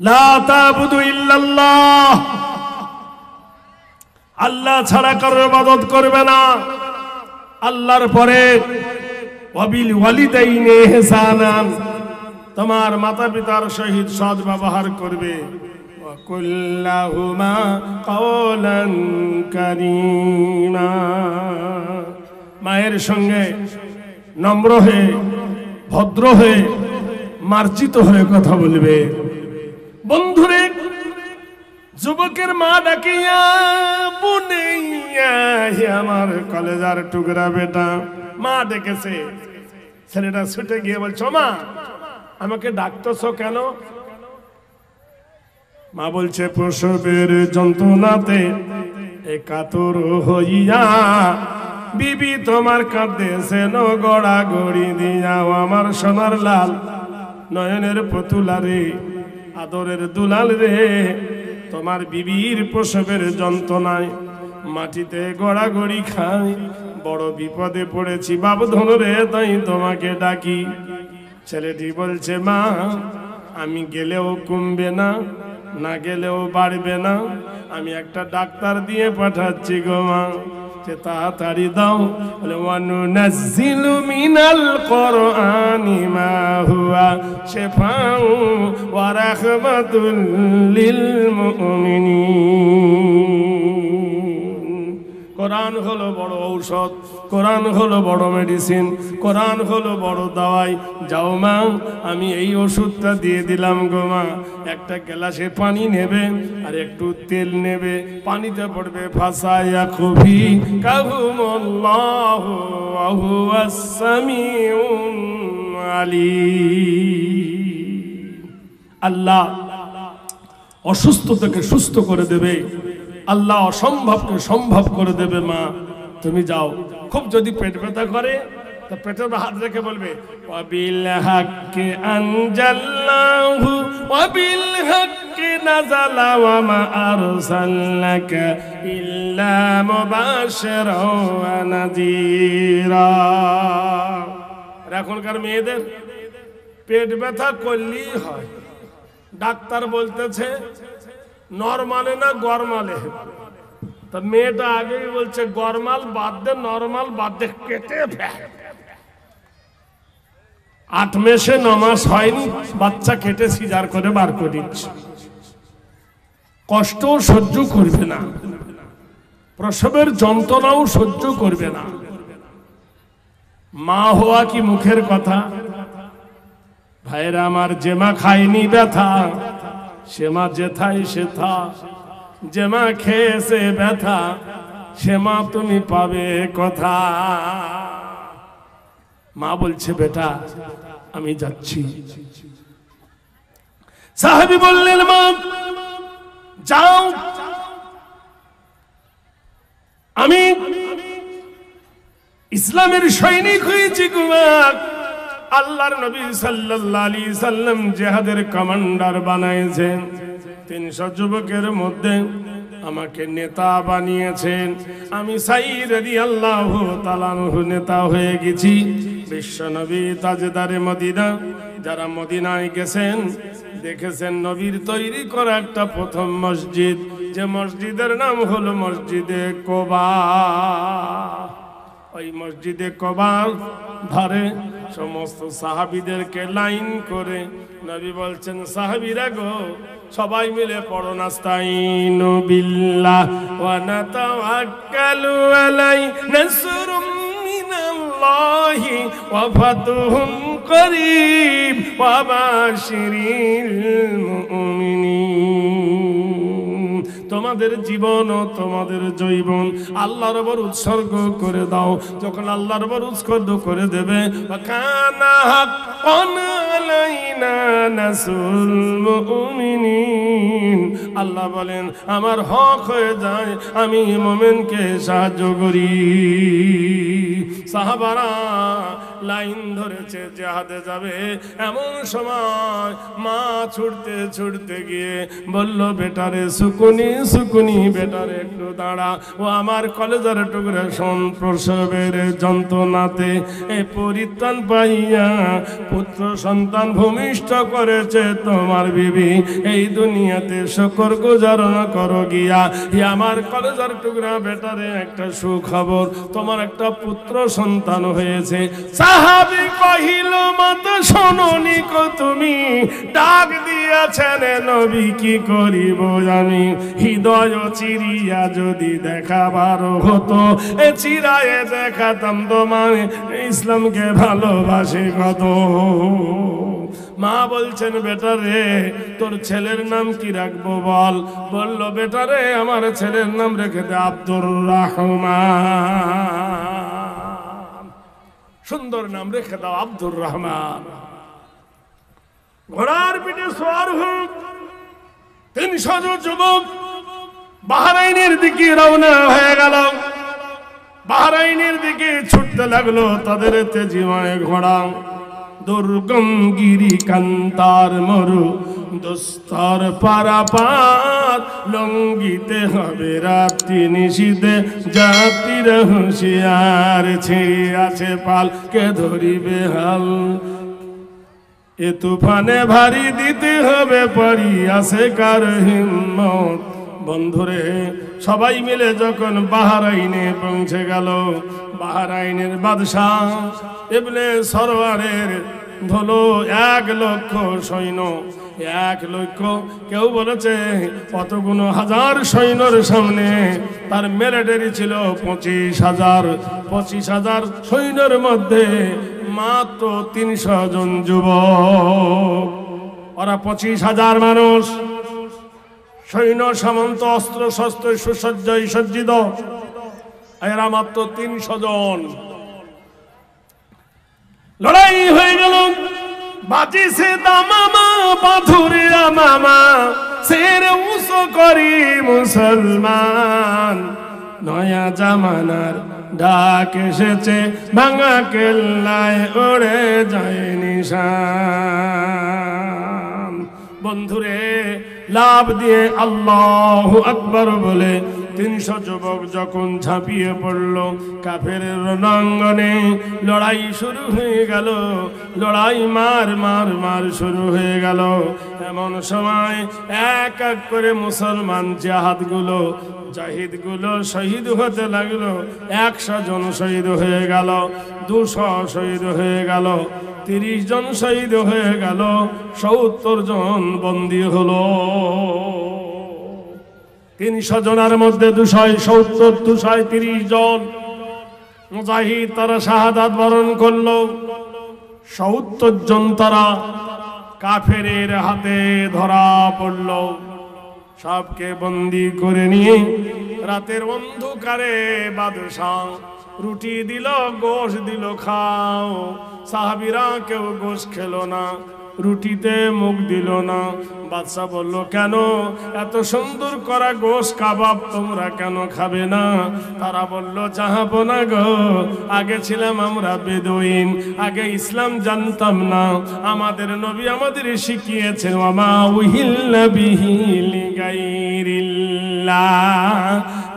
লা তা'বুদু ইল্লাল্লাহ, আল্লাহ ছাড়া কারোর ইবাদত করবে না। আল্লাহর পরে ওয়া বিল ওয়ালিদাইনি ইহসানান, তোমার মাতা পিতার সহিত সৎ ব্যবহার করবে। ওয়া কুল্লাহুমা কাওলান কারীমা, মায়ের সঙ্গে নম্র হয়ে ভদ্র হয়ে মার্জিত হয়ে কথা বলবে। বন্ধুরে, যুবকের মা ডাকে, বুনাইয়া, হে আমার কলেজার টুকরা বেটা। মা ডেকেছে। ছেলেটা ছুটে গিয়ে বলছো, মা আমাকে ডাকতেছো কেন? মা বলছে, প্রসবের যন্ত্রণাতে একাতর হইয়া বিবি তোমার কাঁদতেছে গড়া গড়ি দিয়াও। আমার সোনার লাল নয়নের পুতুলা রে, আদরের দুলাল রে, তোমার বিবির প্রসবের যন্ত্রণায় মাটিতে গড়াগড়ি খাই, বড় বিপদে পড়েছি বাবু ধনরে, তাই তোমাকে ডাকি। ছেলেটি বলছে, মা আমি গেলেও কমবে না, না গেলেও বাড়বে না, আমি একটা ডাক্তার দিয়ে পাঠাচ্ছি গো মা, যে তাড়াতাড়ি দাও। বলে, ওয়ানুনাজ্জিলু মিনাল কুরআনি মা হুয়া শিফাউ ওয়া রাহমাতুল লিল মুমিনিন। কোরআন হলো বড় ঔষধ, কোরআন হলো বড় মেডিসিন, কোরআন হলো বড় দাওয়াই। যাও মা, আমি এই ওষুধটা দিয়ে দিলাম গো মা। একটা গ্লাসে পানি নেবে আর একটু তেল নেবে, পানিতে পড়বে ফাসায়া খুবি কাহুমুল্লাহু ওয়া হুয়াস সামিউন আলীম। আল্লাহ অসুস্থতাকে সুস্থ করে দেবে, আল্লাহ অসম্ভবকে সম্ভব করে দেবে। মা তুমি যাও। খুব যদি পেট ব্যথা করে তা পেটের হাত রেখে বলবে, ওয়াবিল হাক্কি আনজালনাহু ওয়াবিল হাক্কি নাযালা ওয়া মা আরসালনাকা ইল্লা মুবাশশিরাও ওয়া নাযীরা। এখনকার মেয়েদের পেট ব্যথা করলেই হয়, ডাক্তার বলতেছে নরমালে না গরমালে। তা মেয়েটা আগেই বলছে গরমাল বাদ দে, নরমাল বাদ দে, কেটে ফেল। 8 মাসে 9 মাস হয়নি, বাচ্চা কেটে সিজার করে বার করে দিচ্ছে। কষ্ট সহ্য করবে না, প্রসবের যন্ত্রণাও সহ্য করবে না। মা হওয়া কি মুখের কথা? ভাইরা আমার, যে মা খায়নি ব্যথা সে মা যেথায় সেথা, যে মা খেয়েছে ব্যথা সে মা তুমি পাবে কথা। মা বলছে, বেটা আমি যাচ্ছি। সাহাবী বললেন, মা যাও, আমি ইসলামের সৈনিক হয়েছি কুমার। আল্লাহর নবী সাল্লাল্লাহু আলাইহি সাল্লাম জিহাদের কমান্ডার বানাইছেন। 300 যুবকের মধ্যে আমাকে নেতা বানিয়েছেন। আমি সাইদ রাদিয়াল্লাহু তাআলা আনহু নেতা হয়ে গেছি। বিশ্বনবী তাজদারে মদিনা, যারা মদিনায় গেছেন দেখেছেন নবীর তৈরি করা একটা প্রথম মসজিদ, যে মসজিদের নাম হলো মসজিদে কোবা। ওই মসজিদে কোবার ধারে সমস্ত সাহাবীদেরকে লাইন করে নবী বলছেন, সাহাবীরা গো, সবাই মিলে পড়ো নাস্তাইনু বিল্লাহ ওয়া নাতাওয়াক্কালু আলাইহি নাসরুম মিনাল্লাহি ওয়া ফাতহুন করিব ওয়া বাশিরিল মুমিনিন। তোমাদের জীবন ও তোমাদের জৈবন আল্লাহর উপর উৎসর্গ করে দাও। যখন আল্লাহর উপর উৎসর্গ করে দেবে, কানা হাক্কান আলাইনা নাসরুল মুমিনিন, আল্লাহ বলেন আমার হক হয়ে যায়, আমি মুমিনকে সাহায্য করি। সাহাবারা লাইন ধরেছে জিহাদে যাবে, এমন সময় মা ছুটতে ছুটতে গিয়ে বলল, বেটারে সুকুনি সুকুনি, বেটারে একটু দাঁড়া, ও আমার কলেজের টুকরা শোন, প্রসবের যন্ত্রণাতে এই পরিত্রাণ পাইয়া পুত্র সন্তান ভূমিষ্ঠ করেছে তোমার বিবি, এই দুনিয়াতে শুকর গুজার করো গিয়া। আমার কলেজের টুকরা বেটারে একটা সুখবর, তোমার একটা পুত্র সন্তান হয়েছে। সাহাবী কহিল, মত শোনোনি কো তুমি, ডাক দিয়েছেন নবী, কি করিব আমি? হৃদয় চিরিয়া যদি দেখাবার হতো, এ চিরায়ে দেখাতাম তোমার ইসলামকে ভালোবাসে কত। মা বলছেন, বেটা রে, তোর ছেলের নাম কি রাখবো বল? বলল, বেটা রে, আমার ছেলের নাম রেখে দে আব্দুর রহমান। সুন্দর নাম রেখে দাও, আব্দুর রহমান। ঘোড়ার পিঠে সওয়ার হোক 300 জন যুবক বাহরাইনের দিকে রওনা হয়ে গেল। বাহরাইনের দিকে ছুটতে লাগলো তাদের তেজিমায় ঘোড়া। দুর্গম গিরি কান্তার মরু দোস্তর পারাপার, লঙ্গিতে হবে রাত্রি নিশীতে, যাত্রীর হুঁশিয়ার, ছিঁড়ি আছে পাল, কে ধরিবে হাল, এ তুফানে ভারী দিতে হবে পারি, আছে কার হিম্মত। বন্ধুরে, সবাই মিলে যখন বাহরাইনে পৌঁছে গেল, বাহরাইনের বাদশাহ ইবনে সরওয়ারের ধলো 1 লক্ষ সৈন্য, 1 লক্ষ, কেউ বলেছে কতগুলো হাজার সৈন্যর সামনে তার মিলিটারি ছিল 25,000। 25,000 সৈন্যের মধ্যে মাত্র 300 জন যুবক। ওরা 25,000 মানুষ, সৈন্য সামন্ত, অস্ত্র শস্ত্র সুসজ্জায় সজ্জিত, এরা মাত্র 300 জন। লড়াই হয়ে গেল, বাজিছে দামামা, বাধুরে মামা, শের উঁচু করি মুসলমান, নয়া জামানার ডাক এসেছে, ভাঙা কেল্লায় ওড়ে যায় নিশান। বন্ধুরে, লাভ দিয়ে আল্লাহু আকবার বলে 300 যুবক যখন ঝাঁপিয়ে পড়ল কাফেরের রণাঙ্গনে, লড়াই শুরু হয়ে গেল। লড়াই মার মার মার শুরু হয়ে গেল। এমন সময় এক এক করে মুসলমান জাহাদগুলো, জাহিদগুলো শহীদ হতে লাগলো। 100 জন শহীদ হয়ে গেল, 200 শহীদ হয়ে গেল, 30 জন শহীদ হয়ে গেল, 70 জন বন্দী হলো। 300 জনের মধ্যে 270, 230 জন মুজাহিদ তারা শাহাদাত বরণ করলো। 70 জন তারা কাফেরের হাতে ধরা পড়ল। সবকে বন্দী করে নিয়ে রাতের অন্ধকারে বাদশাহ রুটি দিল, গোশ দিল, খাও। সাহাবীরা কেউ গোশত খেলো না, রুটিতে মুখ দিল না। বাদশা বলল, কেন এত সুন্দর করা গোশত কাবাব তোমরা কেন খাবে না? তারা বলল, জাহাপনা গো, আগে ছিলাম আমরা বেদুইন, আগে ইসলাম জানতাম না। আমাদের নবী আমাদের শিখিয়েছেন, ওয়ামা উহিল্লা বিহি লিগাইরিল্লাহ,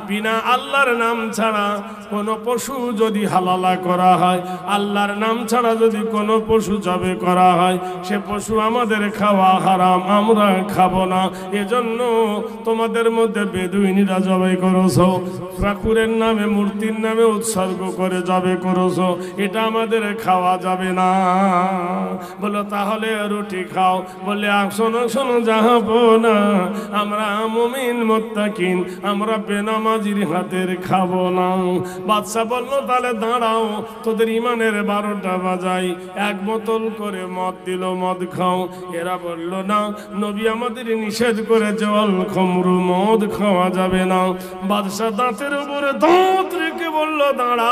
বিনা আল্লাহর নাম ছাড়া কোন পশু যদি হালালা করা হয়, আল্লাহর নাম ছাড়া যদি কোনো পশু জবে করা হয়, সে পশু আমাদের খাওয়া হারাম, আমরা খাবো না। এজন্য তোমাদের মধ্যে বেদুইনিরা জবাই করেছো, ঠাকুরের নামে মূর্তির নামে উৎসর্গ করে জবে করেছো, এটা আমাদের খাওয়া যাবে না। বলো, তাহলে রুটি খাও। বলে, শোনো শোনো যাবো না, আমরা মুমিন মুত্তাকিন, আমরা বেনামাজির হাতের খাবো না। বাদশা বলল, তাহলে দাঁড়াও, তোদের ইমানের 12টা বাজাই, এক বোতল করে মদ দিল, মদ খাও। এরা বলল, না, নবী আমাদের নিষেধ করে জল খমরু, মদ খাওয়া যাবে না। বাদশা দাঁতের উপরে দাঁত রেখে বলল, দাঁড়া,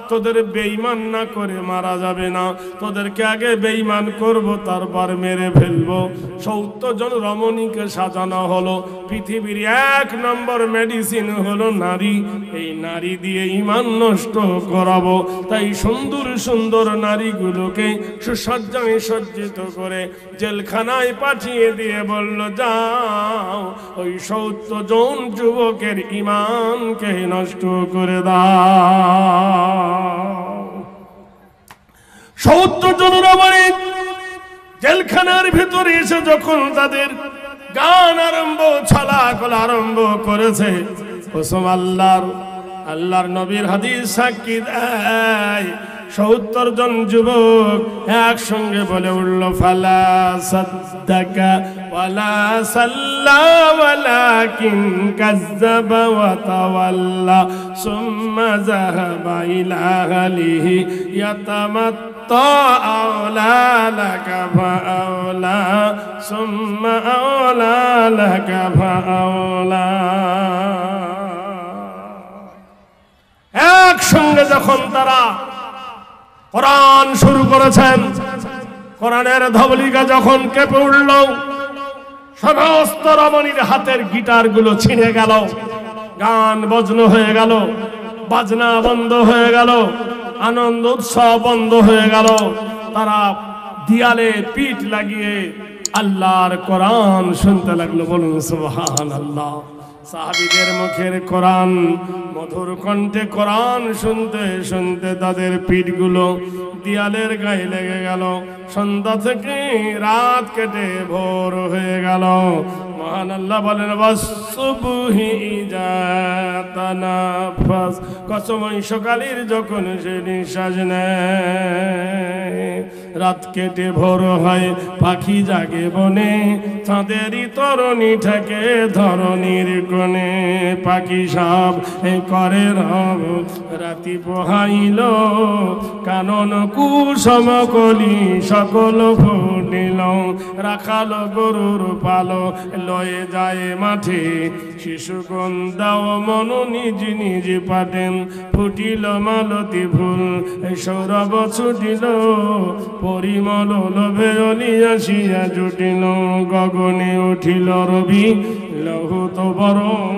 তোদের বেঈমান না করে মারা যাবে না, তোদেরকে আগে বেঈমান করব, তারপর মেরে ফেলবো। 70 জন রমণীকে সাজানো হলো। পৃথিবীর 1 নম্বর মেডিসিন হলো নারী, এই নারী দিয়ে ইমান নষ্ট করাবো। তাই সুন্দর সুন্দর নারীগুলোকে সুসজ্জায় সজ্জিত করে জেলখানায় পাঠিয়ে দিয়ে বলল, যাও ওই 70 জন যুবকের ইমানকে নষ্ট করে দাও। 70 জন রমণী জেলখানার ভিতরে এসে যখন তাদের গান আরম্ভ, ছলাকল আরম্ভ করেছে, কসম আল্লাহর নবীর হাদিস সাক্ষী দেয়, 70 জন যুবক একসঙ্গে বলে উঠল, ফালা সাদ্দাকা ওয়ালা সাল্লা ওয়ালাকিন কাজ্জাবা ওয়া তাওয়াল্লা সুম্মা যাহাবা ইলা আহলিহি ইয়াতামাত্তা আওলা লাকা ফাআওলা সুম্মা আওলা লাকা ফাআওলা। একসঙ্গে যখন তারা কোরআন শুরু করেছেন, কোরআনের ধবলিকা যখন কেঁপে উঠল, সমস্ত রমণীর হাতের গিটার গুলো ছিঁড়ে গেল, গান বজনো হয়ে গেল, বাজনা বন্ধ হয়ে গেল, আনন্দ উৎসব বন্ধ হয়ে গেল। তারা দিয়ালে পিঠ লাগিয়ে আল্লাহর কোরআন শুনতে লাগলো। বলুন সুবহানাল্লাহ। সাহাবীদের মুখের কোরআন, মধুর কণ্ঠে কোরআন শুনতে শুনতে তাদের পিঠগুলো দিয়ালের গায়ে লেগে গেল। সন্ধ্যা থেকে রাত কেটে ভোর হয়ে গেল। মহান আল্লাহ বলেন, ওয়াসসুবহি ইযা তানাফাস, কসম সকালের যখন সে নিঃশ্বাস নেয়। রাত কেটে ভোর হয়, পাখি জাগে বনে, চাঁদেরই তরণী থাকে ধরণীর কোণে। পাখি সব করে রব, রাতি পোহাইল, কানন কুসম কলি সকল ফুটিল। রাখাল গরুর পালো লয়ে যায় মাঠে, শিশুগণ দাও মন নিজ নিজ পাটেন। ফুটিল মালতী ফুল, সৌরভ ছুটিল, পরিমল লোভে অলি আসিয়া জুটিল। গগনে উঠিল রবি লহুত বরণ,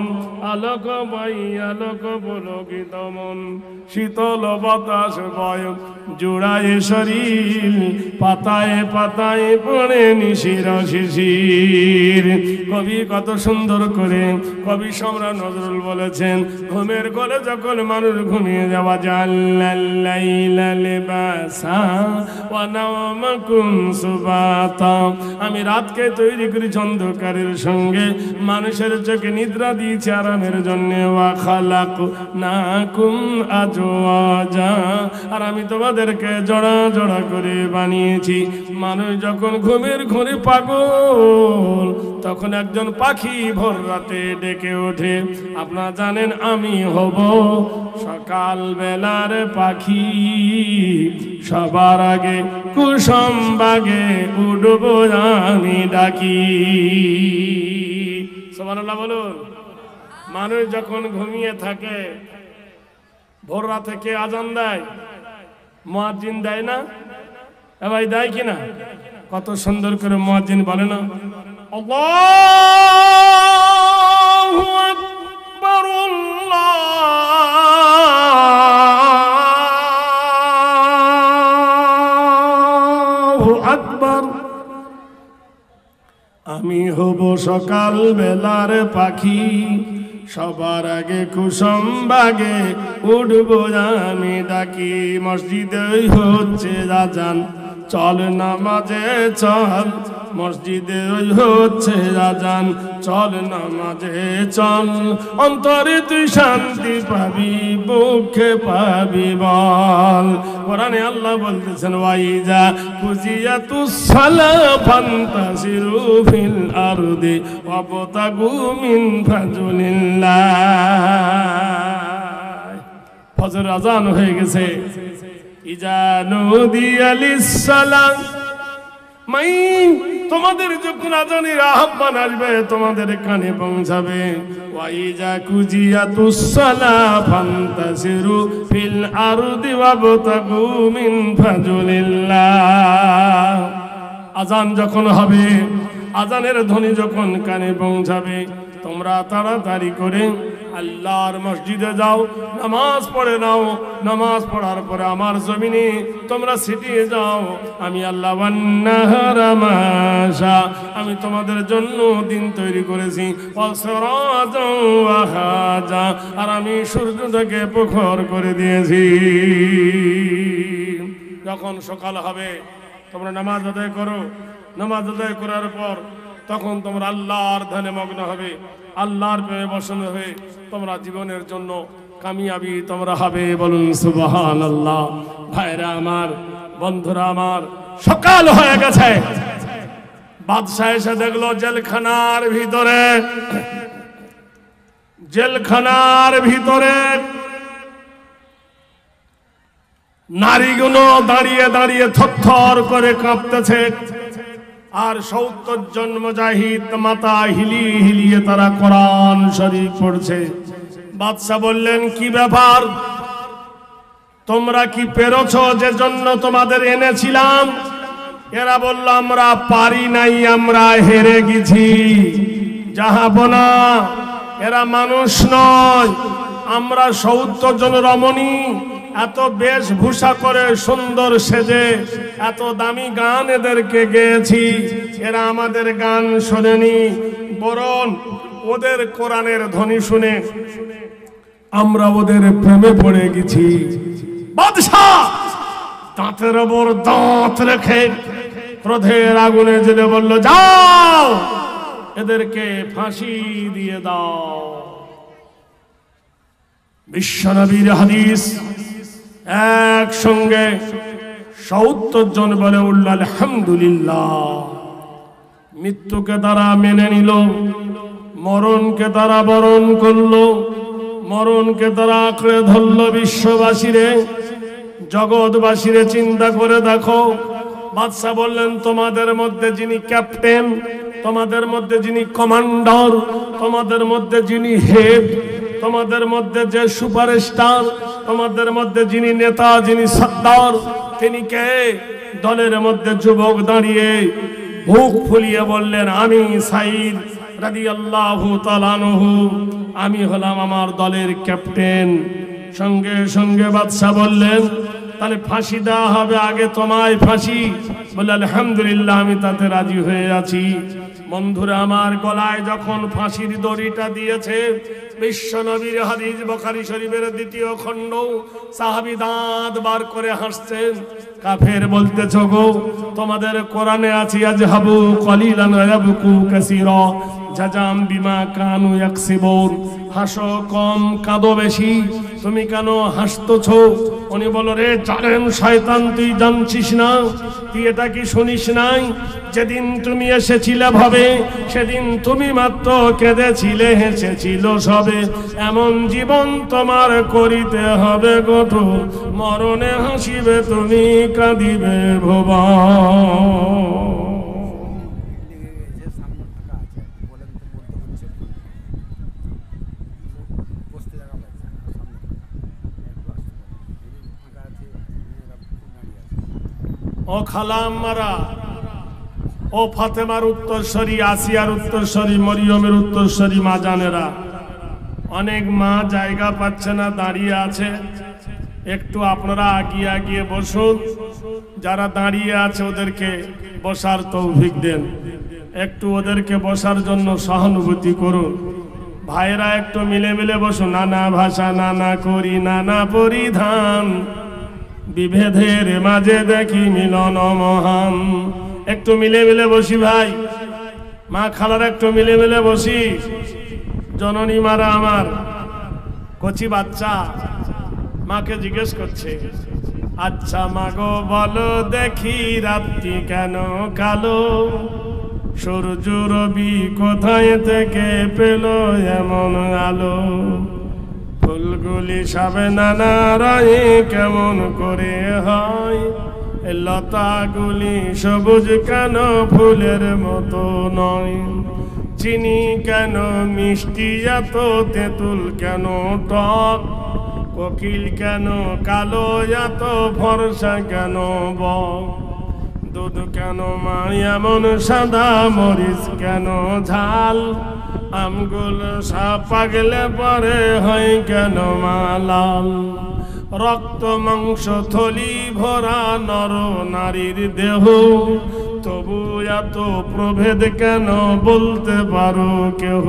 আলোক বাই আলোক পুলকিত মন। শীতল বাতাস বয় জোড়ায় শরীর, পাতায় পাতায় পড়ে নিশির শিশির। কবি কত সুন্দর করে কবি সম্রাট নজরুল বলেছেন, ঘুমের ঘরে যখন মানুষ ঘুমিয়ে যাওয়া জাল্লাল্লাইলা লিবাসা ওয়া নাওমাকুম সুবাতা, আমি রাতকে তৈরি করি অন্ধকারের সঙ্গে, মানুষের চোখে নিদ্রা দিয়েছি আরামের জন্য। ওয়া খালাকনাকুম আজওয়াজা, আর আমি তোমাদেরকে জোড়া জোড়া করে বানিয়েছি। মানুষ যখন ঘুমের ঘোরে পাগল, তখন একজন পাখি ভোর রাতে ডেকে ওঠে। আপনারা জানেন আমি হব সকাল বেলার পাখি, সবার আগে কুসুম বাগে উড়ব আমি ডাকি। সুবহানাল্লাহ বলুন। মানুষ যখন ঘুমিয়ে থাকে, ভোর রাতে কে আজান দেয়? মুয়াজ্জিন দেয় না? ভাই দেয় কিনা? কত সুন্দর করে মুয়াজ্জিন বলে না, আল্লাহু আকবার, আল্লাহু আকবার। আমি হব সকাল বেলার পাখি, সবার আগে কুসুম বাগে উঠবো আমি ডাকি। মসজিদে হচ্ছে আজান, চল নামাজে চল, মসজিদে হচ্ছে আজান, চল নামাজে চল। অন্তরে তুই শান্তি পাবি, বুকে পাবি বল। কোরআনে আল্লাহ বলতেছেন, ওয়াইজা কুজিয়াতুস সালাহ ফান্তাসিরু ফিল আরদি ওয়াবতাগু মিন ফাজলিল্লাহ। ফজর আজান হয়ে গেছে। ইজা নুদিয়া লিস-সালাহ, মাই তোমাদের যখন আজানের আহ্বান আসবে তোমাদের কানে পৌঁছাবে। ওয়াইজা কুজিয়াতুস সালাহ ফান্তাসিরু ফিল আরদি ওয়াবতাগু মিন ফাজলিল্লাহ। আজান যখন হবে, আজানের ধ্বনি যখন কানে পৌঁছাবে, তোমরা তাড়াতাড়ি করে আল্লাহর মসজিদে যাও, নামাজ পড়ে নাও। নামাজ পড়ার পরে আমার জমিনে তোমরা ছিটিয়ে যাও। আমি আল্লাহ ওয়ান্নাহারা মাশা, আমি তোমাদের জন্য দিন তৈরি করেছি, ওয়াসরাজাও ওয়াহাজা, আর আমি সূর্যটাকে প্রখর করে দিয়েছি। যখন সকাল হবে তোমরা নামাজ আদায় করো। নামাজ আদায় করার পর তখন তোমরা আল্লাহর ধ্যানে মগ্ন হবে, আল্লাহর প্রেমে বসন হয়ে তোমরা জীবনের জন্য কামিয়াবি তোমরা হবে। বলুন সুবহানাল্লাহ। ভাইরা আমার, বন্ধুরা আমার, সকাল হয়ে গেছে। বাদশাহ এসে দেখলো জেলখানার ভিতরে নারীগুলো দাঁড়িয়ে দাঁড়িয়ে থরথর করে কাঁপতেছে। আর ৭০ জন মুজাহিদ মাথা হিলিয়ে তারা কোরআন শরীফ পড়ছে। বাদশাহ বললেন, কি ব্যাপার, তোমরা কি পেরেছো যে জন্য তোমাদের এনেছিলাম? এরা বলল, আমরা পারি নাই, আমরা হেরে গেছি। জাহাপনা, এরা মানুষ নয়, আমরা ৭০ জন রমণী, এত বেশভূষা করে সুন্দর সেজে এত দামি গান এদেরকে গেয়েছি, এরা আমাদের গান শোনেনি, বরং ওদের কোরআনের ধ্বনি শুনে আমরা ওদের প্রেমে পড়ে গেছি। বাদশাহ দাঁতের ওপর দাঁত রেখে ক্রোধের আগুনে জেলে বলল, যাও এদেরকে ফাঁসি দিয়ে দাও। বিশ্বনবীর হাদিস, একসঙ্গে ৭০ জন বলে উঠল আলহামদুলিল্লাহ। মৃত্যুকে তারা মেনে নিল, মরণকে তারা বরণ করলো, মরণকে তারা আঁকড়ে ধরল। বিশ্ববাসীরে, জগৎবাসীরে চিন্তা করে দেখো। বাদশা বললেন, তোমাদের মধ্যে যিনি ক্যাপ্টেন, তোমাদের মধ্যে যিনি কমান্ডার, তোমাদের মধ্যে যিনি হেড, তোমাদের মধ্যে যে সুপারস্টার, তোমাদের মধ্যে যিনি নেতা, যিনি সর্দার, তিনি কে? দলের মধ্যে যুবক দাঁড়িয়ে বুক ফুলিয়ে বললেন, আমি সাইদ রাদিয়াল্লাহু তাআলা আনহু, আমি হলাম আমার দলের ক্যাপ্টেন। সঙ্গে সঙ্গে বাদশা বললেন, তাহলে ফাঁসি দেওয়া হবে, আগে তোমায় ফাঁসি। বলে আলহামদুলিল্লাহ, আমি তাতে রাজি হয়ে আছি। বন্ধুরা আমার, গলায় যখন ফাঁসির দড়িটা দিয়েছে, বিশ্বনবীর হাদিস বুখারী শরীফের ২য় খণ্ড, সাহাবী দাঁত বার করে হাসছেন। কাফের বলতেছো, গো তোমাদের কোরআনে আছে, আজহাবু কলিলান ইয়াবকু কাসীরা জাযাম বিমা কানু ইয়াকসিবুন, হাসো কম কাঁদো বেশি, তুমি কেন হাসতেছো? উনি বলো, রে জালেম শয়তান, তুই জানছিস না, তুই এটা কি শুনিস নাই? যেদিন তুমি এসেছিলে ভাবে, সেদিন তুমি মাত্র কেঁদেছিলে, হেসেছিল সবে। এমন জীবন তোমার করিতে হবে গঠন, মরণে হাসিবে তুমি, কাঁদিবে ভুবন। ও খালাম্মারা, ও ফাতেমার উত্তরসূরি, আসিয়ার উত্তরসূরি, মরিয়মের উত্তরসূরি মা জানেরা, অনেক মা জায়গা পাচ্ছে না, দাঁড়িয়ে আছে। একটু আপনারা আগিয়ে আগিয়ে বসুন। যারা দাঁড়িয়ে আছে ওদেরকে বসার তৌফিক দেন, একটু ওদেরকে বসার জন্য সহানুভূতি করুন। ভাইরা একটু মিলে মিলে বসুন। নানা ভাষা, নানা করি, নানা পরিধান, বিভেদের মাঝে দেখি মিলন মহান। একটু মিলে মিলে বসি ভাই, মা খালার একটু মিলে মিলে বসি। জননী মারা আমার কচি বাচ্চা মাকে জিজ্ঞেস করছে, আচ্ছা মাগো বলো দেখি রাত্রি কেন কালো, সূর্য রবি কোথায় থেকে পেল এমন আলো, ফুলগুলি সবে নানা রঙে কেমন করে হয়, লতাগুলি সবুজ কেন ফুলের মতো নয়, চিনি কেন মিষ্টি এত, তেঁতুল কেন টক, কোকিল কেন কালো এত, ফর্সা কেন বক, দুধ কেন মা এমন সাদা, মরিচ কেন ঝাল, আমগুলো সাপ পাগলে পরে হয় কেন মা লাল, রক্ত মাংস থলি ভরা নর নারীর দেহ, তবু এত প্রভেদ কেন বলতে পারো কেহ,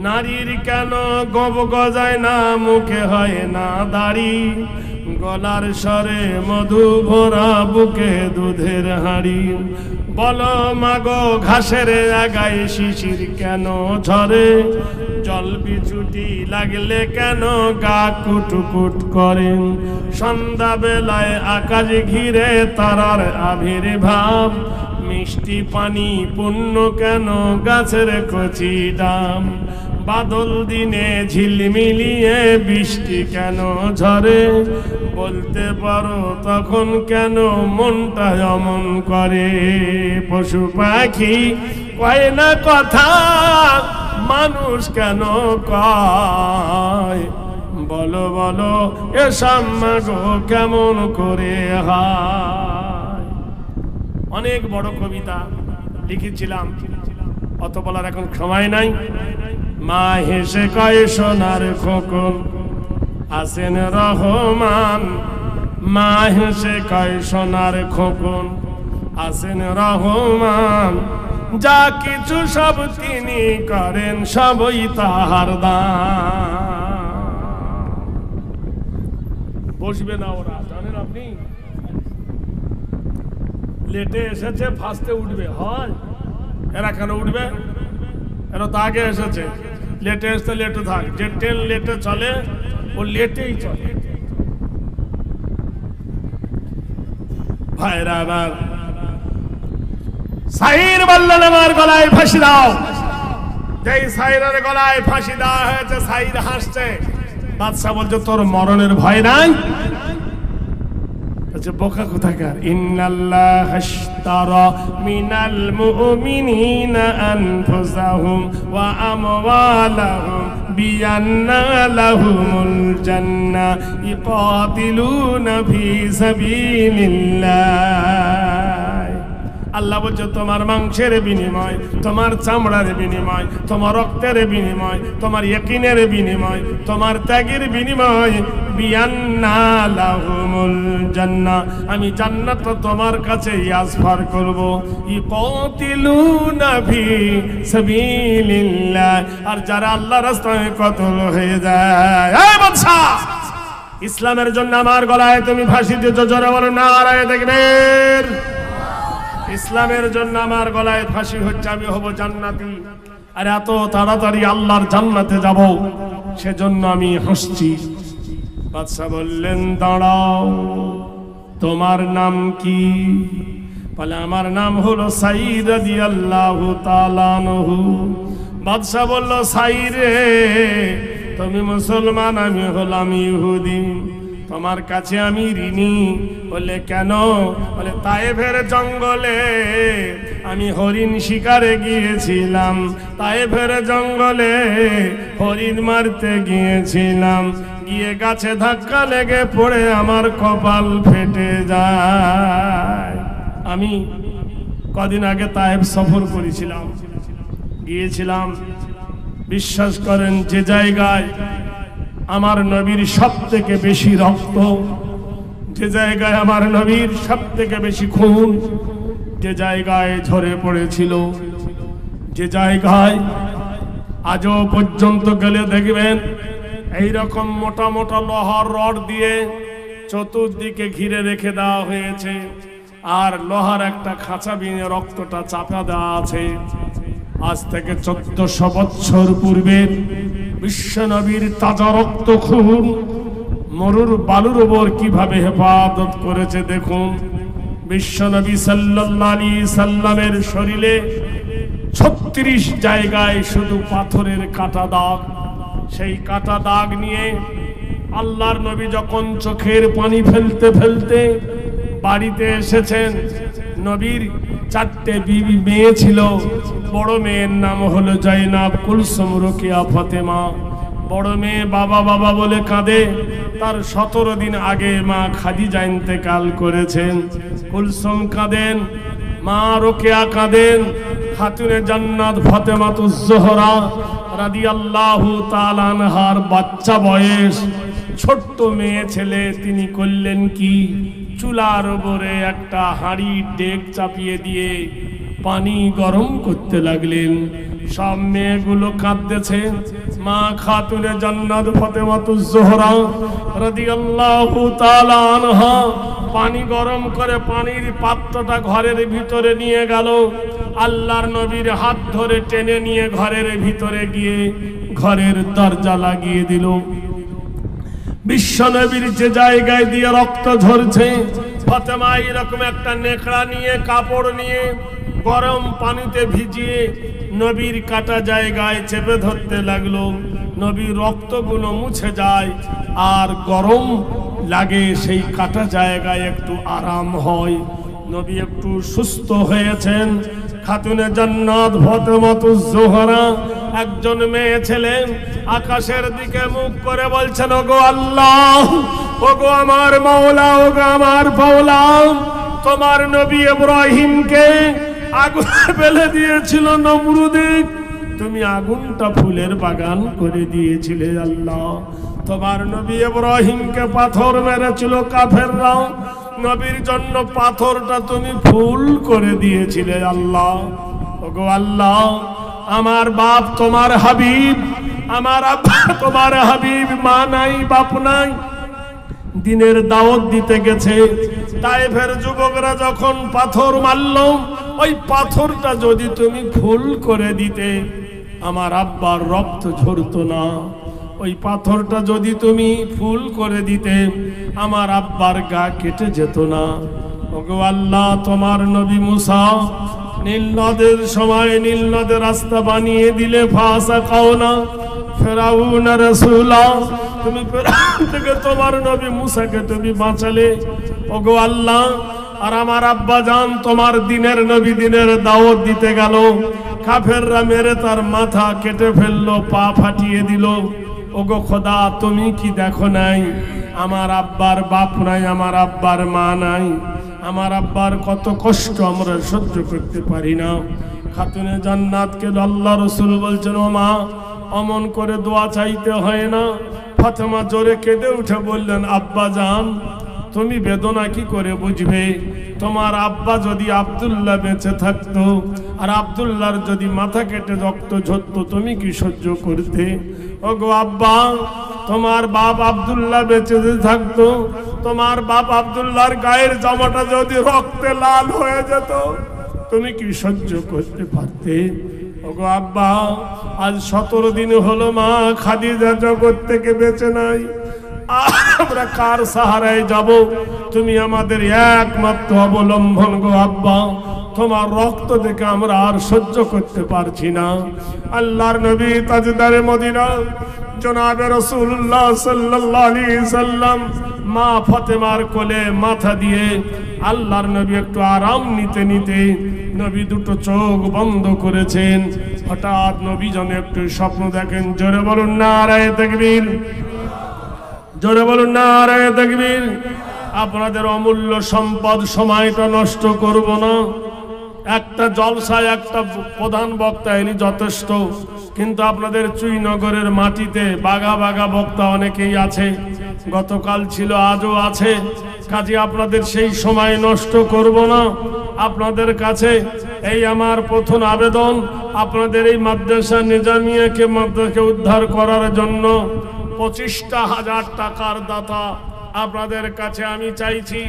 নারীর কেন গব গজায় না, মুখে হয় না দাড়ি, গলার স্বরে মধু ভরা, বুকে দুধের হাঁড়ি, বলো মাগো ঘাসের আগায় শিশির কেন ঝরে, জল বিছুটি লাগলে কেন গা কুটকুট করে, সন্ধ্যা বেলায় আকাশ ঘিরে তারার আবির্ভাব, মিষ্টি পানি পূর্ণ কেন গাছের কচি ডাম, বাদল দিনে ঝিলমিলিয়ে বৃষ্টি কেন ঝরে, বলতে পারো তখন কেন মনটা অমন করে, পশু পাখি কয় না কথা, মানুষ কেন কয়, বলো বলো এসব মাগো কেমন করে হয়। অনেক বড় কবিতা লিখেছিলাম, অত বলার এখন সময় নাই। মা হেসে কয় সোনার খোকন আছেন রহমান, মা হেসে কয় সোনার খোকন আছেন রহমান, যা কিছু সব তিনি করেন সবই তাহার দান। বসবে না ওরা, জানেন আপনি, লেটে এসেছে ফার্স্টে উঠবে হয়, এরা কেন উঠবে? এরা তো আগে এসেছে, লেটে এসে লেটে থাক, যে ট্রেন লেটে চলে ও লেটেই চলে। ভাইরা আমার, সাহির বললেন আমার গলায় ফাঁসি দাও। যেই সাহিরের গলায় ফাঁসি দেওয়া হয়েছে, সাহির হাসছে। বাদশা বলছে তোর মরণের ভয় নাই? বোকা কোথাকার। ইন্নাল্লাহ আশতারা মিনাল মুমিনিনা আনফুসাহুম ওয়া আমওয়ালাহুম বিআন্না লাহুমুল জান্নাহ ইকাতিলুনা ফি সাবিলিল্লাহ। আল্লাহ বলছে তোমার মাংসের বিনিময়, তোমার চামড়ার বিনিময়, তোমার রক্তের বিনিময়, তোমার ইয়াকিনের বিনিময়, তোমার ত্যাগের বিনিময়, বিআন্না লাহুমুল জান্নাহ, আমি জান্নাত তোমার কাছে ইয়াসফার করব। ইকাতিলুনা ফি সাবিলিল্লাহ, আর যারা আল্লাহর রাস্তায় কতল হয়ে যায়। এই বাদশা, ইসলামের জন্য আমার গলায় তুমি ফাঁসি দিয়েছো, জোরে বলো নারায়ে তাকবীর। ইসলামের জন্য আমার গলায় ফাঁসি হচ্ছে, আমি হব জান্নাতি। আর এত তাড়াতাড়ি আল্লাহর জান্নাতে যাব, সেজন্য আমি হাসছি। বাদশা বললেন দাঁড়াও, তোমার নাম কি? বলে আমার নাম হলো সাঈদ রাদিয়াল্লাহু তাআলা আনহু। বাদশা বলল সাঈদ রে, তুমি মুসলমান, আমি হলাম ইহুদি, তোমার কাছে আমি ঋণী। বলে কেন? বলে তায়েফের জঙ্গলে আমি হরিণ শিকারে গিয়েছিলাম, তায়েফের জঙ্গলে হরিণ মারতে গিয়েছিলাম, গিয়ে গাছে ধাক্কা লেগে পড়ে আমার কপাল ফেটে যায়। আমি কদিন আগে তায়েব সফর করেছিলাম, গিয়েছিলাম। বিশ্বাস করেন, যে জায়গায় আমার নবীর সব থেকে বেশি রক্ত, যে জায়গায় আমার নবীর সব থেকে বেশি খুন, যে জায়গায় ঝরে পড়েছিল, যে জায়গায় আজও পর্যন্ত গেলে দেখবেন এইরকম মোটা মোটা লোহার রড দিয়ে চতুর্দিকে ঘিরে রেখে দেওয়া হয়েছে, আর লোহার একটা খাঁচা বিনে রক্তটা চাপা দেওয়া আছে। আজ থেকে 1400 বছর পূর্বে বিশ্বনবীর তাজা রক্ত খুন মরুর বালুর ওপর কিভাবে হেফাজত করেছে দেখুন। বিশ্বনবী সাল্লাল্লাহু আলাইহি সাল্লামের শরীরে 36 জায়গায় শুধু পাথরের কাটা দাগ। সেই কাটা দাগ নিয়ে আল্লাহর নবী যখন চোখের পানি ফেলতে ফেলতে বাড়িতে এসেছেন, নবীর 4টে বিবি মেয়ে ছিল। বড় মেয়ের নাম হলো জাইনাব, কুলসুম, রোকেয়া, ফাতেমা। বড় মেয়ে বাবা বাবা বলে কাঁদে, তার 17 দিন আগে মা খাদিজা ইন্তেকাল করেছেন। কুলসুম কাঁদেন, মা রোকেয়া কাঁদেন। খাতুনে জান্নাত ফাতেমাতুজ জোহরা রাদিয়াল্লাহু তাআলা আনহার বাচ্চা বয়স, ছোট্ট মেয়ে ছেলে। তিনি করলেন কি, চুলার উপরে একটা হাঁড়ি ডেক চাপিয়ে দিয়ে পানি গরম করতে লাগলেন। সব মেয়েগুলো কাঁদতেছে। মা খাতুনে জান্নাত ফাতেমাতুজ জোহরা রাদিয়াল্লাহু তাআলা আনহা পানি গরম করে পানির পাত্রটা ঘরের ভিতরে নিয়ে গেল। আল্লাহর নবীর হাত ধরে টেনে নিয়ে ঘরের ভিতরে গিয়ে ঘরের দরজা লাগিয়ে দিল। বিশ্বনবীর যে জায়গায় দিয়ে রক্ত ঝরছে, ফাতেমা এরকম একটা নেকড়া নিয়ে, কাপড় নিয়ে গরম পানিতে ভিজিয়ে নবীর কাটা জায়গায় চেপে ধরতে লাগলো। নবীর রক্তগুলো মুছে যায় আর গরম লাগে, সেই কাটা জায়গায় একটু আরাম হয়। নবী একটু সুস্থ হয়েছেন। খাতুনে জান্নাত ফাতেমাতুজ জোহরা একজন মেয়ে ছিলেন, আকাশের দিকে মুখ করে বলছেন, ওগো আল্লাহ, ওগো আমার মাওলা, ওগো আমার মাওলা, তোমার নবী ইব্রাহিমকে আগুনে ফেলে দিয়েছিল নমরুদে, তুমি আগুনটা ফুলের বাগান করে দিয়েছিলে আল্লাহ। তোমার নবী ইব্রাহিমকে পাথর মেরেছিল কাফেররা, নবীর জন্য পাথরটা তুমি ফুল করে দিয়েছিলে আল্লাহ। ওগো আল্লাহ, আমার বাপ তোমার হাবিব, আমার আব্বা তোমার হাবিব, মা নাই বাপ নাই, দিনের দাওয়াত দিতে গেছে। তায়েফের যুবকরা যখন পাথর মারল, ওই পাথরটা যদি তুমি ফুল করে দিতে, আমার আব্বার রক্ত ঝরতো না। ওই পাথরটা যদি তুমি ফুল করে দিতে, আমার আব্বার গা কেটে যেত না। ওগো আল্লাহ, তোমার নবী মুসা নীল নদের সময় নীল নদের রাস্তা বানিয়ে দিলে, ফাসা কাওনা ফেরাউন রাসূলা, তুমি ফেরাউন থেকে তোমার নবী মুসাকে তুমি বাঁচালে। ওগো আল্লাহ, আর আমার আব্বা জান তোমার দিনের নবী দিনের দাওয়াত দিতে গেল, কাফেররা মেরে তার মাথা কেটে ফেললো, পা ফাটিয়ে দিল। ওগো খোদা, তুমি কি দেখো নাই আমার আব্বার বাপ নাই, আমার আব্বার মা নাই, আমার আব্বার কত কষ্ট আমরা সহ্য করতে পারি না। খাতুনে জান্নাতকে আল্লাহ রাসূল বলছেন, ও মা, অমন করে দোয়া চাইতে হয় না। ফাতেমা জোরে কেঁদে উঠে বললেন, আব্বা জান, তুমি বেদনা কি করে বুঝবে? তোমার আব্বা যদি আব্দুল্লাহ বেঁচে থাকতো, আর আব্দুল্লাহর যদি মাথা কেটে রক্ত ঝরতো, তুমি কি সহ্য করতে? ওগো আব্বা, তোমার বাপ আব্দুল্লাহ বেঁচে থাকতো, তোমার বাপ আব্দুল্লাহর গায়ের জামাটা যদি রক্তে লাল হয়ে যেত, তুমি কি সহ্য করতে পারতে? ওগো আব্বা, আজ 17 দিন হলো মা খাদিজা জগৎ থেকে বেঁচে নাই, আমরা কার সাহারায় যাব? তুমি আমাদের একমাত্র অবলম্বন গো আব্বা, তোমার রক্ত দেখে আমরা আর সহ্য করতে পারছি না। আল্লাহর নবী তাজদারে মদিনা জনাবে রাসূলুল্লাহ সাল্লাল্লাহু আলাইহি সাল্লাম মা ফাতেমার কোলে মাথা দিয়ে আল্লাহর নবী একটু আরাম নিতে নিতে নবী দুটো চোখ বন্ধ করেছেন। হঠাৎ নবী যেন একটু স্বপ্ন দেখেন। জোরে বলুন নারায়ে তাকবীর, জোরে বলুন নারায়ে তাকবীর। আপনাদের অমূল্য সম্পদ সময়টা নষ্ট করব না। একটা জলসায় একটা প্রধান বক্তা এলি যথেষ্ট, কিন্তু আপনাদের চুইনগরের মাটিতে বাঘা বাঘা বক্তা অনেকেই আছে, গতকাল ছিল আজও আছে। কাজে আপনাদের সেই সময় নষ্ট করব না। আপনাদের কাছে এই আমার প্রথম আবেদন, আপনাদের এই মাদ্রাসা নিজামিয়াকে মাদ্রাসাকে উদ্ধার করার জন্য 25,000 টাকার দাতা আপনাদের কাছে আমি চাইছি।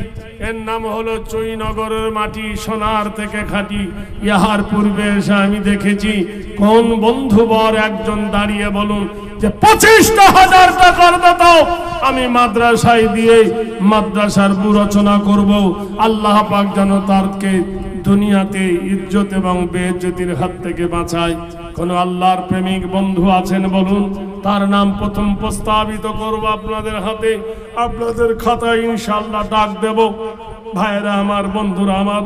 এর নাম হলো চুইনগরের মাটি, সোনার থেকে খাঁটি। ইহার পূর্বে এসে আমি দেখেছি কোন বন্ধুবর একজন দাঁড়িয়ে বলুন যে 25,000 টাকার দাতাও আমি মাদ্রাসায় দিয়ে মাদ্রাসার রচনা করব। আল্লাহ পাক যেন তারকে দুনিয়াতে ইজ্জত এবং বেইজ্জতির হাত থেকে বাঁচায়। কোন আল্লাহর প্রেমিক বন্ধু আছেন বলুন, তার নাম প্রথম প্রস্তাবিত করব আপনাদের হাতে। আপনাদের খাতায় ইনশাআল্লাহ ডাক দেব। ভাইরা আমার, বন্ধুরা আমার,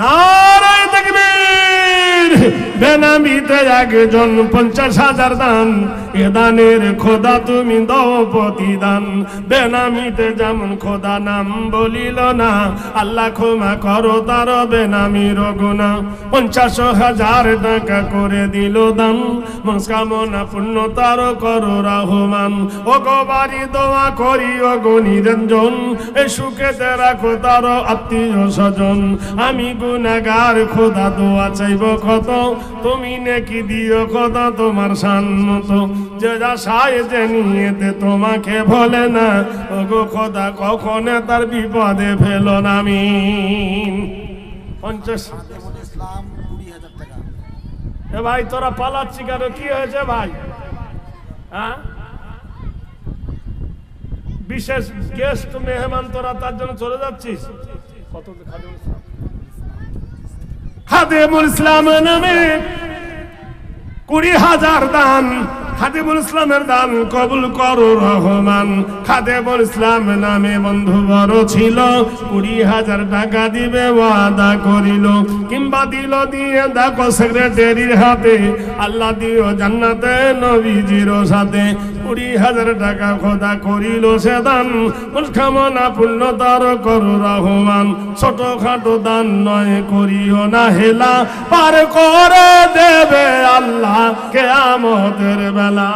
নারায়ে তাকবীর। বেনামিতে একজন 50,000 দান, এ দানের খোদা তুমি দাও প্রতিদান। বেনামিতে যেমন খোদা নাম বলিল না, আল্লাহ ক্ষমা করো তার বেনামির গুনাহ। 50,000 টাকা করে দিল দান, মনস্কামনা পূর্ণ তার করো রহমান। ও গো বাড়ি দোয়া করি ও গো নিরঞ্জন, এ সুখেতে রাখো তার আত্মীয় স্বজন। আমি গুনাহগার খোদা দোয়া চাইব কত, তুমি নেকি দিও খোদা তোমার শান মতো। যে আশায় যে নিয়েতে তোমাকে ভোলে না, ওগো খোদা কখনো তার বিপদে ফেলো না। আমিন। 50 এ ভাই তোরা পালাচ্ছি কেন? কি হয়েছে ভাই? হ্যাঁ, বিশেষ গেস্ট মেহমান তোরা, তার জন্য চলে যাচ্ছিস? কত খাদেমুল ইসলাম নামে 20,000 দান, খাদেমুল ইসলামের দান কবুল করো রহমান। খাদেমুল ইসলাম নামে বন্ধু বড় ছিল, 20,000 টাকা দিবে ওয়াদা করিল, কিংবা দিল দিয়ে দেখো সেক্রেটারির হাতে। আল্লাহ দিও জান্নাতে নবীজির সাথে। 20,000 টাকা খোদা করিল সে দান, মনস্কামনা পূর্ণ তার করো রহমান। ছোটখাটো দান নয় করিও না হেলা, পার করে দেবে আল্লাহ কিয়ামতের বেলা।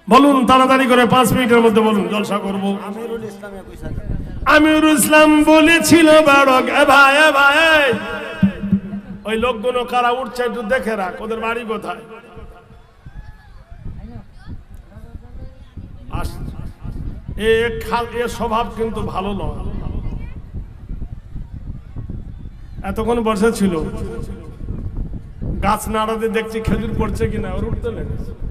বলুন তাড়াতাড়ি করে, 5 মিনিটের মধ্যে বলুন, জলসা করব। আমিরুল ইসলাম বলেছিল বাড়ক। এ ভাই, এ ভাই, ওই লোকগুলো কারা উঠছে একটু দেখে রাখ, ওদের বাড়ি কোথায়। এ স্বভাব কিন্তু ভালো নয়। এতক্ষণ বসে ছিল, গাছ নাড়াতে দেখছি খেজুর পড়ছে কিনা, ওর উঠতে লেগেছে।